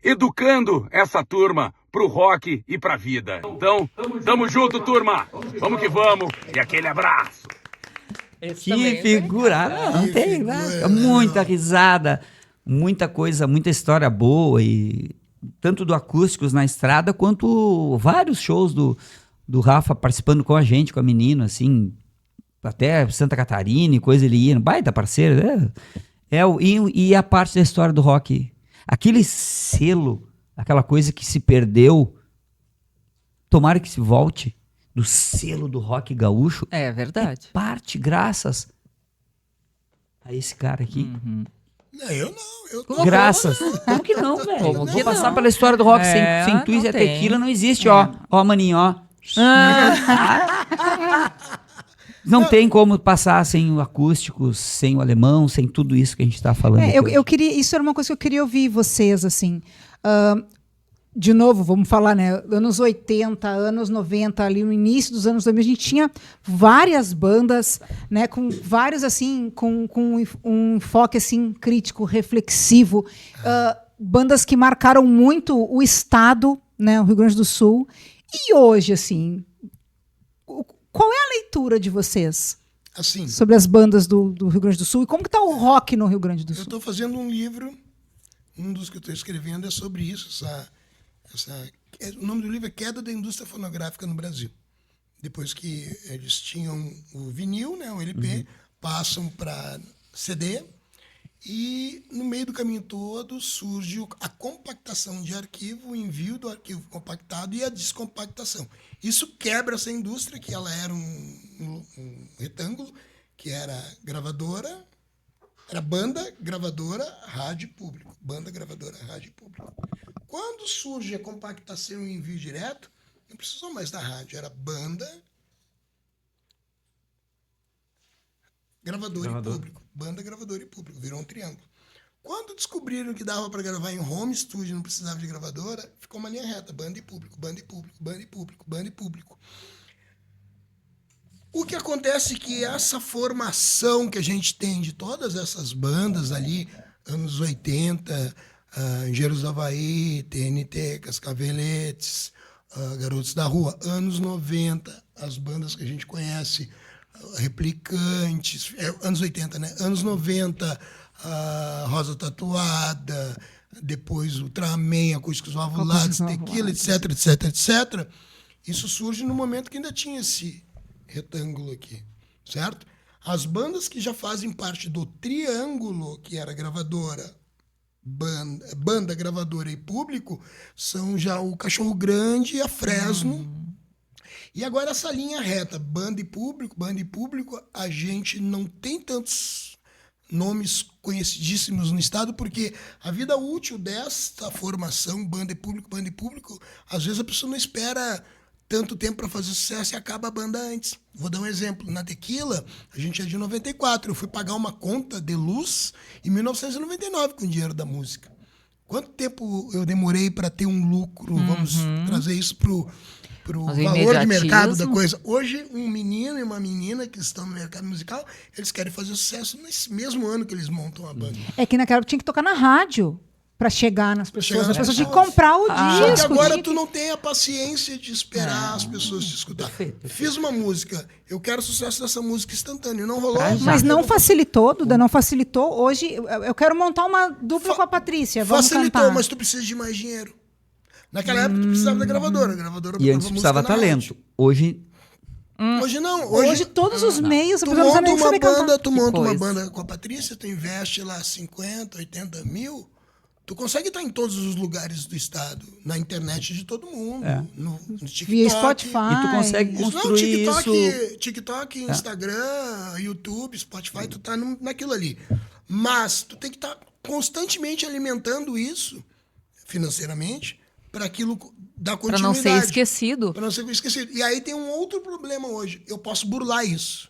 educando essa turma pro rock e pra vida. Então, tamo junto, turma! Vamos que vamos! E aquele abraço! Que figura. Não tem nada. Muita risada, muita coisa, muita história boa e tanto do Acústicos na Estrada quanto vários shows do Rafa participando com a gente, com a menina, assim, até Santa Catarina e coisa, ele ia, baita parceiro, e a parte da história do rock, aquele selo, aquela coisa que se perdeu, tomara que se volte, do selo do rock gaúcho, É verdade. parte graças a esse cara aqui. Não, eu não. Graças. Como que não, velho? Como Vou que passar não? pela história do rock É, sem tu e não a tem. tequila não existe, ó. Ó, maninho, ó. Não tem como passar sem o acústico, sem o alemão, sem tudo isso que a gente tá falando. aqui hoje. Eu queria, isso era uma coisa que eu queria ouvir vocês, assim. De novo, vamos falar, né? Anos 80, anos 90, ali no início dos anos 2000, a gente tinha várias bandas, né? Com vários, assim, com um enfoque, assim, crítico, reflexivo. Bandas que marcaram muito o estado, né? O Rio Grande do Sul. E hoje, assim, qual é a leitura de vocês Assim, sobre as bandas do Rio Grande do Sul? E como que tá o rock no Rio Grande do eu Sul? estou fazendo um livro, um dos que eu estou escrevendo é sobre isso. O nome do livro é Queda da Indústria Fonográfica no Brasil. Depois que eles tinham o vinil, né, o LP, passam para CD e no meio do caminho todo surge a compactação de arquivo, o envio do arquivo compactado e a descompactação. Isso quebra essa indústria, que ela era um retângulo, que era gravadora, era banda, gravadora, rádio público. Banda, gravadora, rádio público. Quando surge a compactação e o envio direto, não precisou mais da rádio, era banda, gravador e público. Banda, gravador e público. Virou um triângulo. Quando descobriram que dava para gravar em home studio, não precisava de gravadora, ficou uma linha reta. Banda e público, banda e público, banda e público, banda e público. O que acontece é que essa formação que a gente tem de todas essas bandas ali, anos 80, Engenheiros do Havaí, TNT, Cascaveletes, Garotos da Rua, anos 90, as bandas que a gente conhece, Replicantes, anos 80, né? Anos 90, Rosa Tatuada, depois Ultraman, Acústicos Valvulados, Tequila, etc, etc, etc. Isso surge no momento que ainda tinha esse retângulo aqui, certo? As bandas que já fazem parte do Triângulo, que era gravadora, banda, gravadora e público, são já o Cachorro Grande e a Fresno. E agora essa linha reta, banda e público, a gente não tem tantos nomes conhecidíssimos no estado, porque a vida útil desta formação, banda e público, às vezes a pessoa não espera tanto tempo para fazer sucesso e acaba a banda antes. Vou dar um exemplo. Na Tequila, a gente é de 94. Eu fui pagar uma conta de luz em 1999 com o dinheiro da música. Quanto tempo eu demorei para ter um lucro? Vamos trazer isso pro valor de mercado da coisa. Hoje, um menino e uma menina que estão no mercado musical, eles querem fazer sucesso nesse mesmo ano que eles montam a banda. É que naquela época tinha que tocar na rádio para chegar nas pessoas. As pessoas tinham que comprar o Só disco. que agora tu não tem a paciência de esperar as pessoas te escutar. Perfeito. Fiz uma música, eu quero sucesso dessa música instantâneo. Não rolou. Mas não facilitou, Duda, não facilitou. Hoje, eu quero montar uma dupla com a Patrícia. Vamos Facilitou, cantar. mas tu precisa de mais dinheiro. Naquela época tu precisava da gravadora. A gravadora E antes botava precisava música na talento. Hoje, rádio. Hoje não. Hoje todos os meios, a Tu pessoa não sabe monta nem uma saber cantar. banda, tu monta uma coisa. banda com a Patrícia, tu investe lá 50, 80 mil, tu consegue estar em todos os lugares do estado, na internet de todo mundo, no TikTok. Via Spotify. e tu consegue Isso, não, construir isso. TikTok, Instagram, YouTube, Spotify, tu tá naquilo ali. Mas tu tem que estar constantemente alimentando isso financeiramente para aquilo dar Pra continuidade. não ser esquecido. Para não ser esquecido. E aí tem um outro problema hoje. Eu posso burlar isso,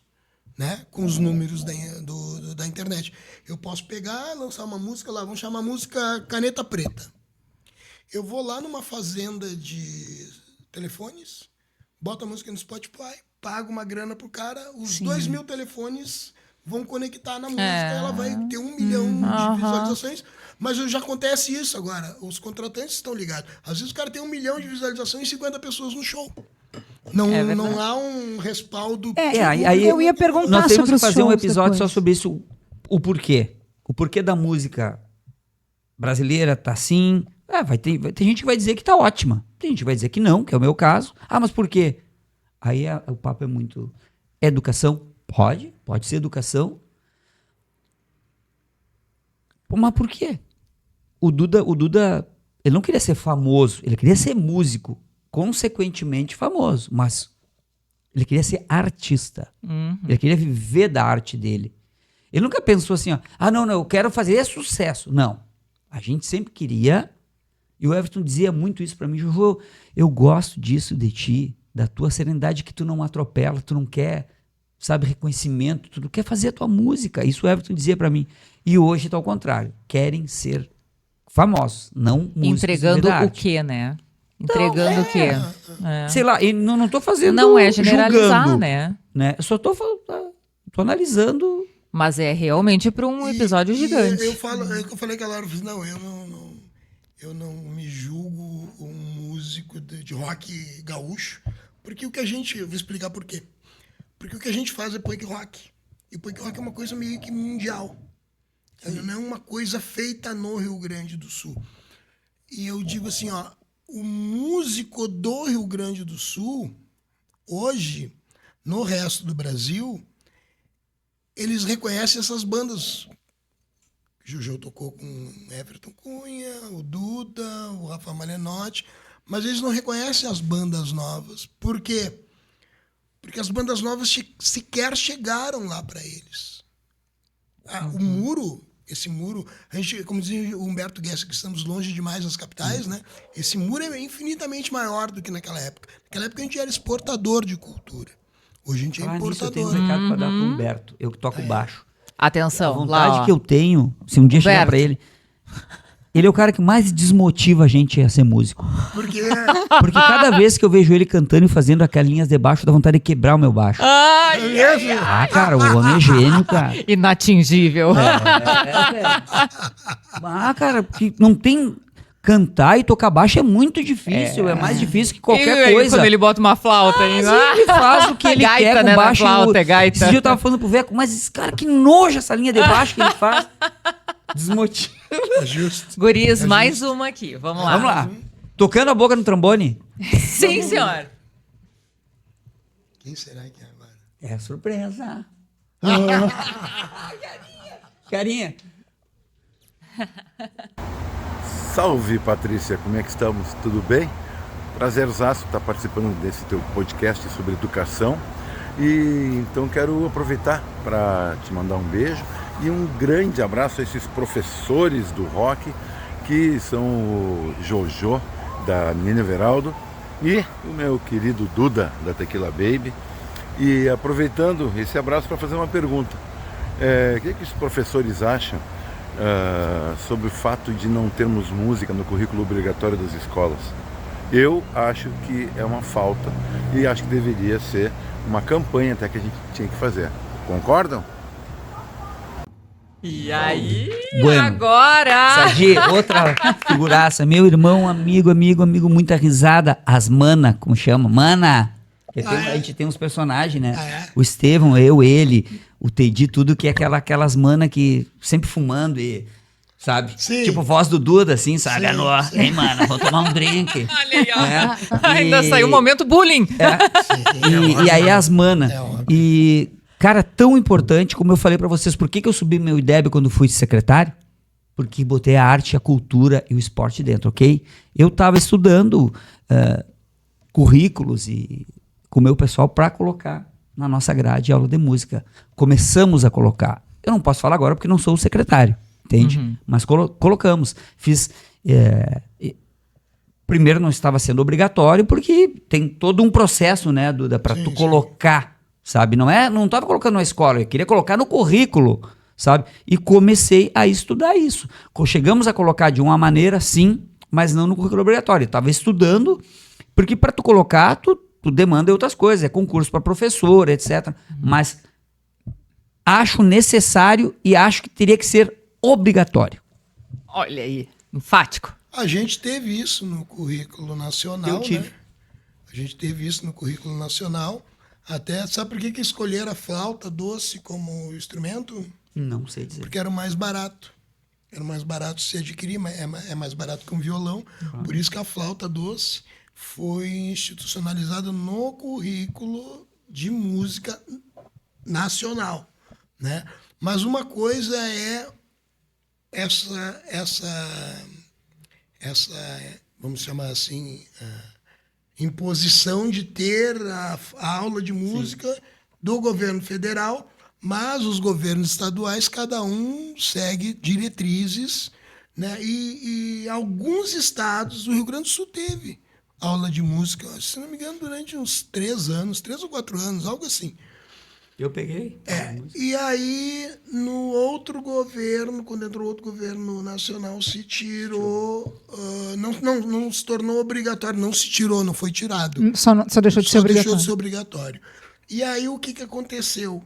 né? Com os números da internet. Eu posso pegar, lançar uma música lá, vamos chamar a música Caneta Preta. Eu vou lá numa fazenda de telefones, boto a música no Spotify, pago uma grana pro cara, os 2.000 telefones vão conectar na música, ela vai ter 1 milhão de visualizações. Mas já acontece isso agora. Os contratantes estão ligados. Às vezes o cara tem 1 milhão de visualizações e 50 pessoas no show. Não há um respaldo. Aí eu ia perguntar nós temos sobre que os fazer um shows episódio só depois. sobre isso, o porquê. O porquê da música brasileira tá assim. Vai ter gente que vai dizer que tá ótima. Tem gente que vai dizer que não, que é o meu caso. Mas por quê? Aí o papo é muito... Educação? Pode ser educação. Pô, mas por quê? O Duda, ele não queria ser famoso, ele queria ser músico, consequentemente famoso, mas ele queria ser artista. Ele queria viver da arte dele. Ele nunca pensou assim, não, eu quero fazer sucesso. Não. A gente sempre queria, e o Everton dizia muito isso pra mim, Jojo, eu gosto disso de ti, da tua serenidade, que tu não atropela, tu não quer, sabe, reconhecimento, tu não quer fazer a tua música. Isso o Everton dizia pra mim. E hoje tá ao contrário. Querem ser famosos, não músicos. Entregando o quê, né? Entregando o quê? Sei lá, e não tô fazendo Não é generalizar, julgando, né? Eu só tô analisando. Mas é realmente para um episódio gigante. É que eu falei aquela hora, eu não me julgo um músico de rock gaúcho, porque eu vou explicar por quê. Porque o que a gente faz é punk rock. E punk rock é uma coisa meio que mundial. Não é uma coisa feita no Rio Grande do Sul. E eu digo assim, o músico do Rio Grande do Sul, hoje, no resto do Brasil, eles reconhecem essas bandas. O Jojo tocou com Everton Cunha, o Duda, o Rafa Malenotti, mas eles não reconhecem as bandas novas. Por quê? Porque as bandas novas sequer chegaram lá para eles. O muro, esse muro, a gente, como dizia o Humberto Guessa, que estamos longe demais das capitais, né? Esse muro é infinitamente maior do que naquela época. Naquela época a gente era exportador de cultura. Hoje a gente é Nisso eu tenho importador. um recado para dar pro Humberto, eu que toco baixo. A Atenção, vontade lá, ó. que eu tenho, se um dia chegar pra ele, ele é o cara que mais desmotiva a gente a ser músico. Porque Porque cada vez que eu vejo ele cantando e fazendo aquelas linhas de baixo, dá vontade de quebrar o meu baixo. Cara, o homem é gênio, cara. Inatingível. Cara, porque não tem... Cantar e tocar baixo é muito difícil, é mais difícil que qualquer E coisa. quando ele bota uma flauta aí, Ele faz o que ele gaita, quer com né, baixo. na flauta, é gaita. Esse dia eu tava falando pro Veco, mas esse cara, que nojo essa linha de baixo que ele faz. Desmotiva. é justo. Guris, mais uma aqui. Vamos lá. Vamos lá. Tocando a boca no trombone. Sim, senhor. Quem será que é agora? É surpresa. Carinha. Salve, Patrícia, como é que estamos? Tudo bem? Prazerzaço estar participando desse teu podcast sobre educação. E então quero aproveitar para te mandar um beijo e um grande abraço a esses professores do rock, que são o Jojo, da Nina Everaldo, e o meu querido Duda, da Tequila Baby. E aproveitando esse abraço para fazer uma pergunta. O que os professores acham sobre o fato de não termos música no currículo obrigatório das escolas? Eu acho que é uma falta e acho que deveria ser uma campanha até que a gente tinha que fazer. Concordam? E aí, Bueno. agora... Sadi, outra figuraça. Meu irmão, amigo, muita risada. As Mana, como chama? Mana! A gente tem uns personagens, né? O Estevão, eu, ele, o Teidi, tudo que é aquelas Mana que sempre fumando e... Sabe? Sim. Tipo voz do Duda, assim, sabe? Sim, Alô, sim. hein, mano, vou tomar um drink. Olha aí, ó. É, Ainda saiu um momento bullying. E aí as Mana. É óbvio. E, cara, tão importante, como eu falei pra vocês, por que eu subi meu IDEB quando fui secretário? Porque botei a arte, a cultura e o esporte dentro, ok? Eu tava estudando currículos e com o meu pessoal pra colocar na nossa grade aula de música. Começamos a colocar. Eu não posso falar agora porque não sou o secretário. Entende? Mas colocamos. Fiz. Primeiro não estava sendo obrigatório, porque tem todo um processo, né, Duda, para tu colocar, sabe? Não estava colocando na escola, eu queria colocar no currículo, sabe? E comecei a estudar isso. Chegamos a colocar de uma maneira, sim, mas não no currículo obrigatório. Estava estudando, porque para tu colocar, tu demanda outras coisas, é concurso para professor, etc. Mas acho necessário e acho que teria que ser obrigatório. Olha aí, enfático. A gente teve isso no currículo nacional, Eu tive. né? A gente teve isso no currículo nacional. Até, sabe por que escolheram a flauta doce como instrumento? Não sei dizer. Porque era o mais barato. Era o mais barato se adquirir, mas é mais barato que um violão. Por isso que a flauta doce foi institucionalizada no currículo de música nacional, né? Mas uma coisa é essa, vamos chamar assim, imposição de ter a aula de música do governo federal, mas os governos estaduais, cada um segue diretrizes, né? E alguns estados, o Rio Grande do Sul teve aula de música, se não me engano, durante uns 3 ou 4 anos, algo assim. Eu peguei. E aí, no outro governo, quando entrou outro governo nacional, se tirou, não se tornou obrigatório, não se tirou, não foi tirado. Só deixou de ser Só obrigatório. deixou de ser obrigatório. E aí, o que aconteceu?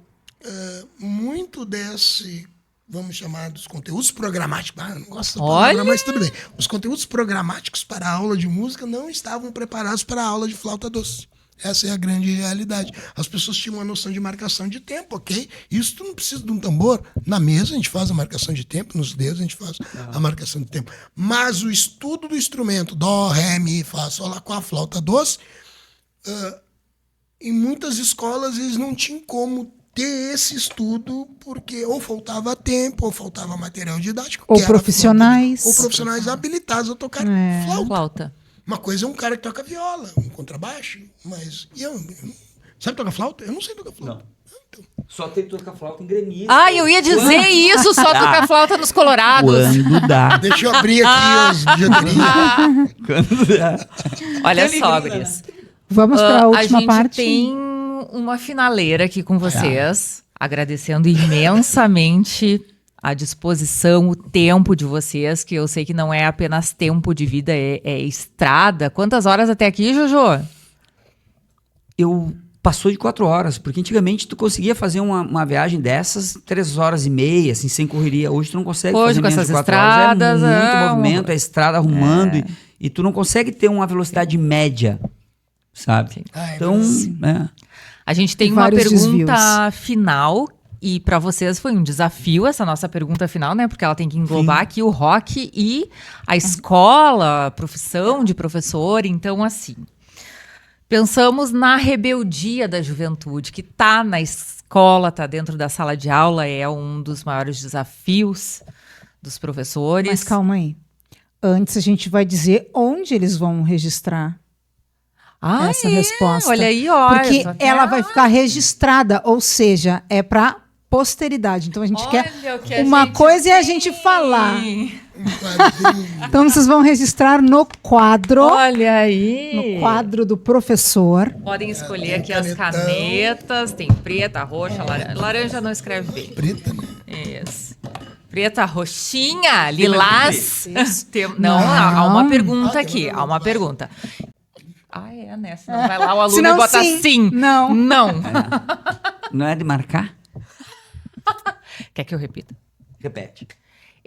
Muito desse, vamos chamar dos conteúdos programáticos, não gosto da palavra, mas tudo bem. Os conteúdos programáticos para a aula de música não estavam preparados para a aula de flauta doce. Essa é a grande realidade. As pessoas tinham uma noção de marcação de tempo, ok? Isso tu não precisa de um tambor. Na mesa a gente faz a marcação de tempo, nos dedos a gente faz a marcação de tempo. Mas o estudo do instrumento, dó, ré, mi, fá, sol, lá, com a flauta doce, em muitas escolas eles não tinham como ter esse estudo, porque ou faltava tempo, ou faltava material didático. Ou que era profissionais. flauta, ou profissionais habilitados a tocar Flauta. uma coisa é um cara que toca viola, um contrabaixo, mas sabe tocar flauta? Eu não sei tocar flauta. Então, Só tem que tocar flauta em gremista. Ah, eu ia dizer isso, só tocar flauta nos colorados. Quando dá. deixa eu abrir aqui as bijuterias. Quando dá. Olha só, guris. Vamos para a última gente parte. tem uma finaleira aqui com vocês, agradecendo imensamente a disposição, o tempo de vocês, que eu sei que não é apenas tempo de vida, é estrada. Quantas horas até aqui, Jojo? Passou de 4 horas, porque antigamente tu conseguia fazer uma viagem dessas 3 horas e meia, assim, sem correria. Hoje tu não consegue Hoje, fazer com menos essas de 4 horas. estradas, É muito movimento, a estrada arrumando, e tu não consegue ter uma velocidade média, sabe? Então, A gente tem uma Vários pergunta desvios. final, e para vocês foi um desafio essa nossa pergunta final, né? Porque ela tem que englobar aqui o rock e a escola, a profissão de professor. Então, assim, Pensamos na rebeldia da juventude, que está na escola, está dentro da sala de aula, é um dos maiores desafios dos professores. Mas calma aí. Antes a gente vai dizer onde eles vão registrar essa resposta. Olha aí, olha. Porque ela vai ficar registrada, ou seja, é para posteridade. Então a gente quer uma coisa é a gente falar. Então vocês vão registrar no quadro. Olha aí. No quadro do professor. Podem escolher aqui as canetas. Tem preta, roxa, laranja. Laranja não escreve bem. Preta, né? Isso. Preta, roxinha, lilás. Não, há uma pergunta aqui. Há uma pergunta. Né? Senão vai lá o aluno e bota sim. Não. Não é de marcar? Quer que eu repita? Repete.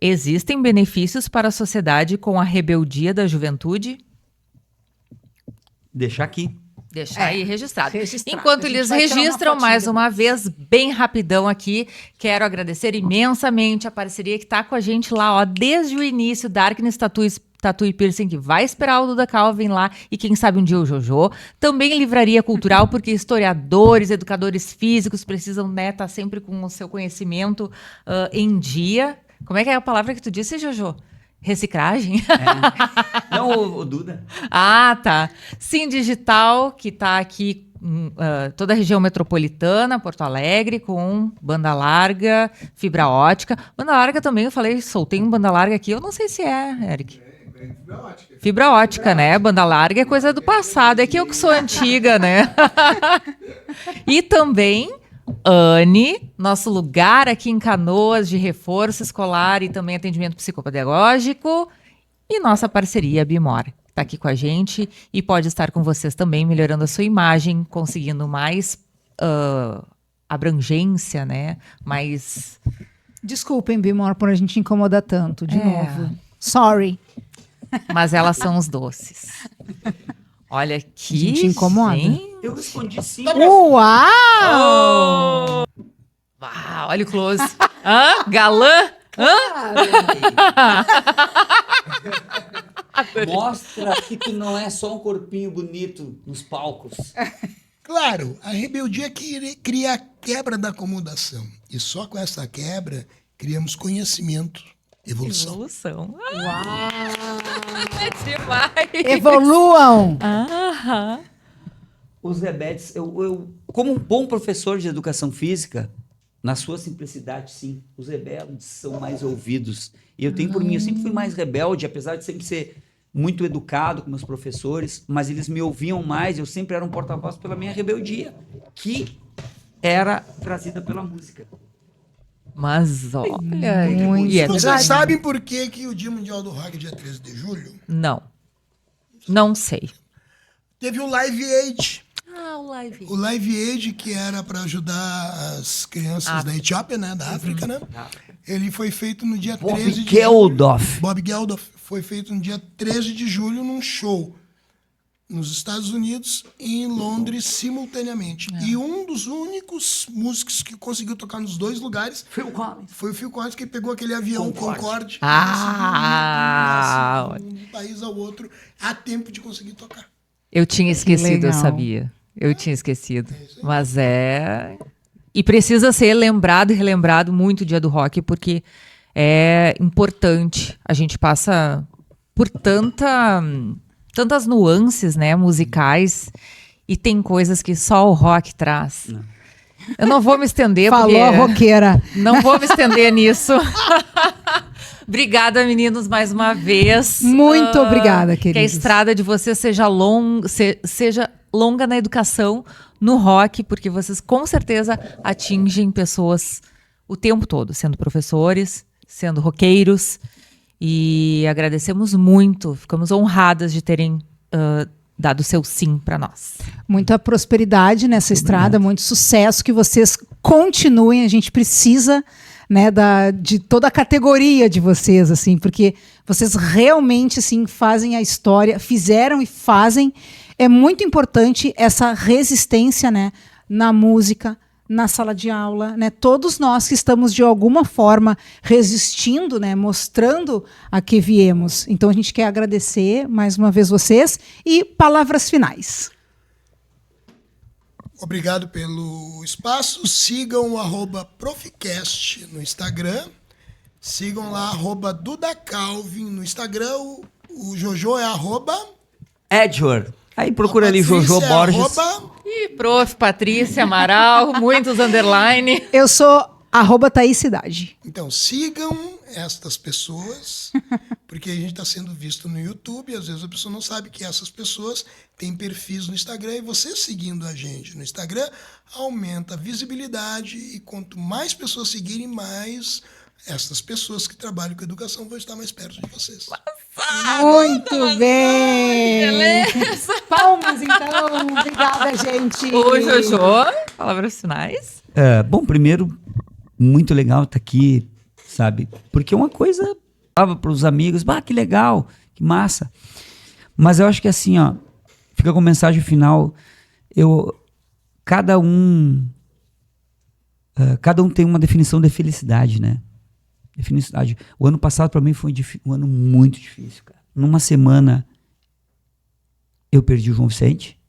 Existem benefícios para a sociedade com a rebeldia da juventude? Deixar aqui. Deixar aí registrado. Registrado. Enquanto A gente eles vai tirar uma registram, fotinha mais depois. uma vez, bem rapidão aqui, quero agradecer imensamente a parceria que está com a gente lá, ó, desde o início, Darkness Tattoo e Piercing, que vai esperar o Duda Calvin lá e quem sabe um dia o Jojo. Também Livraria Cultural, porque historiadores, educadores físicos precisam, né, estar sempre com o seu conhecimento em dia. Como é que é a palavra que tu disse, Jojo? Reciclagem? Não, o Duda. Tá. Sim Digital, que está aqui toda a região metropolitana, Porto Alegre, com banda larga, fibra ótica. Banda larga também, eu falei, soltei um banda larga aqui, eu não sei se é, Eric. Fibra ótica, né? Banda larga é coisa do passado, é que eu que sou antiga, né? E também Anne, nosso lugar aqui em Canoas de reforço escolar e também atendimento psicopedagógico, e nossa parceria Bimor, está aqui com a gente e pode estar com vocês também, melhorando a sua imagem, conseguindo mais abrangência, né? Mais... Desculpem, Bimor, por a gente incomodar tanto, de novo. Sorry. Mas elas são os doces. Olha que... A gente incomoda. Eu respondi sim. Uau! Uau, olha o close. Galã? Mostra que tu não é só um corpinho bonito nos palcos. Claro, a rebeldia cria a quebra da acomodação. E só com essa quebra criamos conhecimento, evolução. Uau! É demais! Evoluam! Os rebetes, eu, como um bom professor de educação física, na sua simplicidade, sim, os rebeldes são mais ouvidos. E eu tenho por mim, eu sempre fui mais rebelde, apesar de sempre ser muito educado com meus professores, mas eles me ouviam mais, eu sempre era um porta-voz pela minha rebeldia, que era trazida pela música. Mas olha... Muito. E é Vocês verdade. sabem por que o Dia Mundial do Rock é dia 13 de julho? Não sei. Teve o Live Aid. O live. O Live Aid, que era para ajudar as crianças da Etiópia, né? Da África, né? Ele foi feito no dia 13 de Geldof. julho. Bob Geldof. Foi feito no dia 13 de julho num show nos Estados Unidos e em Londres simultaneamente. E um dos únicos músicos que conseguiu tocar nos dois lugares foi o Phil Collins, que pegou aquele avião Concorde. De um país ao outro a tempo de conseguir tocar. Eu tinha esquecido, eu legal. sabia. Eu tinha esquecido. Mas E precisa ser lembrado e relembrado muito o Dia do Rock, porque é importante. A gente passa por tantas nuances, né, musicais, e tem coisas que só o rock traz. Eu não vou me estender, Falou porque... a roqueira. Não vou me estender nisso. Obrigada, meninos, mais uma vez. Muito obrigada, Que a queridos. estrada de vocês seja longa na educação, no rock, porque vocês com certeza atingem pessoas o tempo todo, sendo professores, sendo roqueiros. E agradecemos muito, ficamos honradas de terem dado seu sim para nós. Muita prosperidade nessa estrada, muito sucesso, que vocês continuem. A gente precisa, né, de toda a categoria de vocês, assim, porque vocês realmente, assim, fazem a história, fizeram e fazem. É muito importante essa resistência, né, na música, na sala de aula, né? Todos nós que estamos de alguma forma resistindo, né? Mostrando a que viemos. Então a gente quer agradecer mais uma vez vocês e palavras finais. Obrigado pelo espaço. Sigam o @Proficast no Instagram. Sigam lá @DudaCalvin no Instagram. O Jojo é Edward. Aí procura ali Patrícia Jojo Borges. E prof. Patrícia Amaral, muitos underline. Eu sou @Thaís Cidade. Então, sigam estas pessoas, porque a gente está sendo visto no YouTube, e às vezes a pessoa não sabe que essas pessoas têm perfis no Instagram, e você seguindo a gente no Instagram aumenta a visibilidade, e quanto mais pessoas seguirem, mais essas pessoas que trabalham com educação vão estar mais perto de vocês. Muito bem! Beleza. Palmas, então. Obrigada, gente. Ô, Jojo, palavras finais. Bom, primeiro, muito legal estar aqui, sabe? Porque uma coisa, falava para os amigos, que legal, que massa. Mas eu acho que assim, ó, fica com mensagem final, cada um tem uma definição de felicidade, né? Felicidade. O ano passado para mim foi um ano muito difícil, cara. Numa semana eu perdi o João Vicente,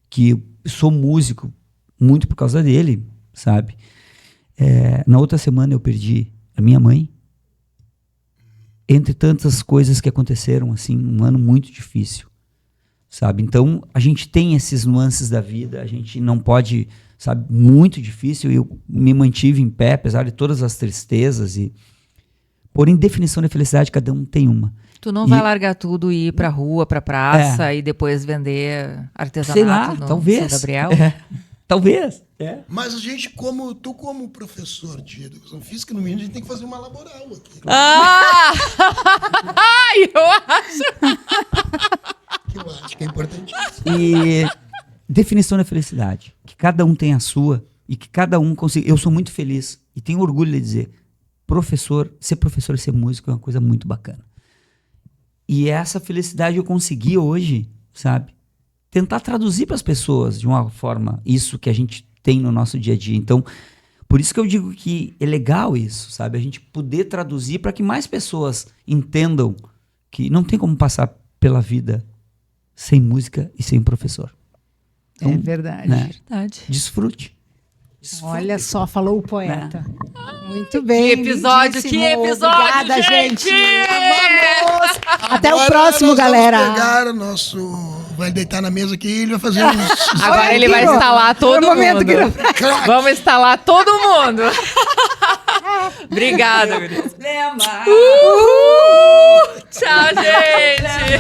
que eu sou músico muito por causa dele, sabe? Na outra semana eu perdi a minha mãe. Entre tantas coisas que aconteceram, assim, um ano muito difícil, sabe? Então a gente tem esses nuances da vida, a gente não pode, sabe, muito difícil, e eu me mantive em pé, apesar de todas as tristezas, porém, definição de felicidade, cada um tem uma. Tu não vai largar tudo e ir pra rua, pra praça e depois vender artesanato sei lá, no talvez. São Gabriel? Talvez. Mas a gente, como professor de educação física, no mínimo, a gente tem que fazer uma laboral aqui. Eu acho. Que eu acho que é importantíssimo. E definição da felicidade, que cada um tem a sua e que cada um consiga. Eu sou muito feliz e tenho orgulho de dizer, ser professor e ser músico é uma coisa muito bacana. E essa felicidade eu consegui hoje, sabe? Tentar traduzir para as pessoas de uma forma isso que a gente tem no nosso dia a dia. Então, por isso que eu digo que é legal isso, sabe? A gente poder traduzir para que mais pessoas entendam que não tem como passar pela vida sem música e sem professor. Então, É verdade. né? Verdade. Desfrute. Olha só, falou o poeta. Muito bem. Que episódio, lindíssimo. Obrigada, gente! Amamos. Até o Agora próximo, nós galera. Vamos pegar o nosso... Vai deitar na mesa aqui e ele vai fazer uns... Agora ele vai instalar todo mundo. Vamos instalar todo mundo. Obrigada, Gris. Tchau, gente.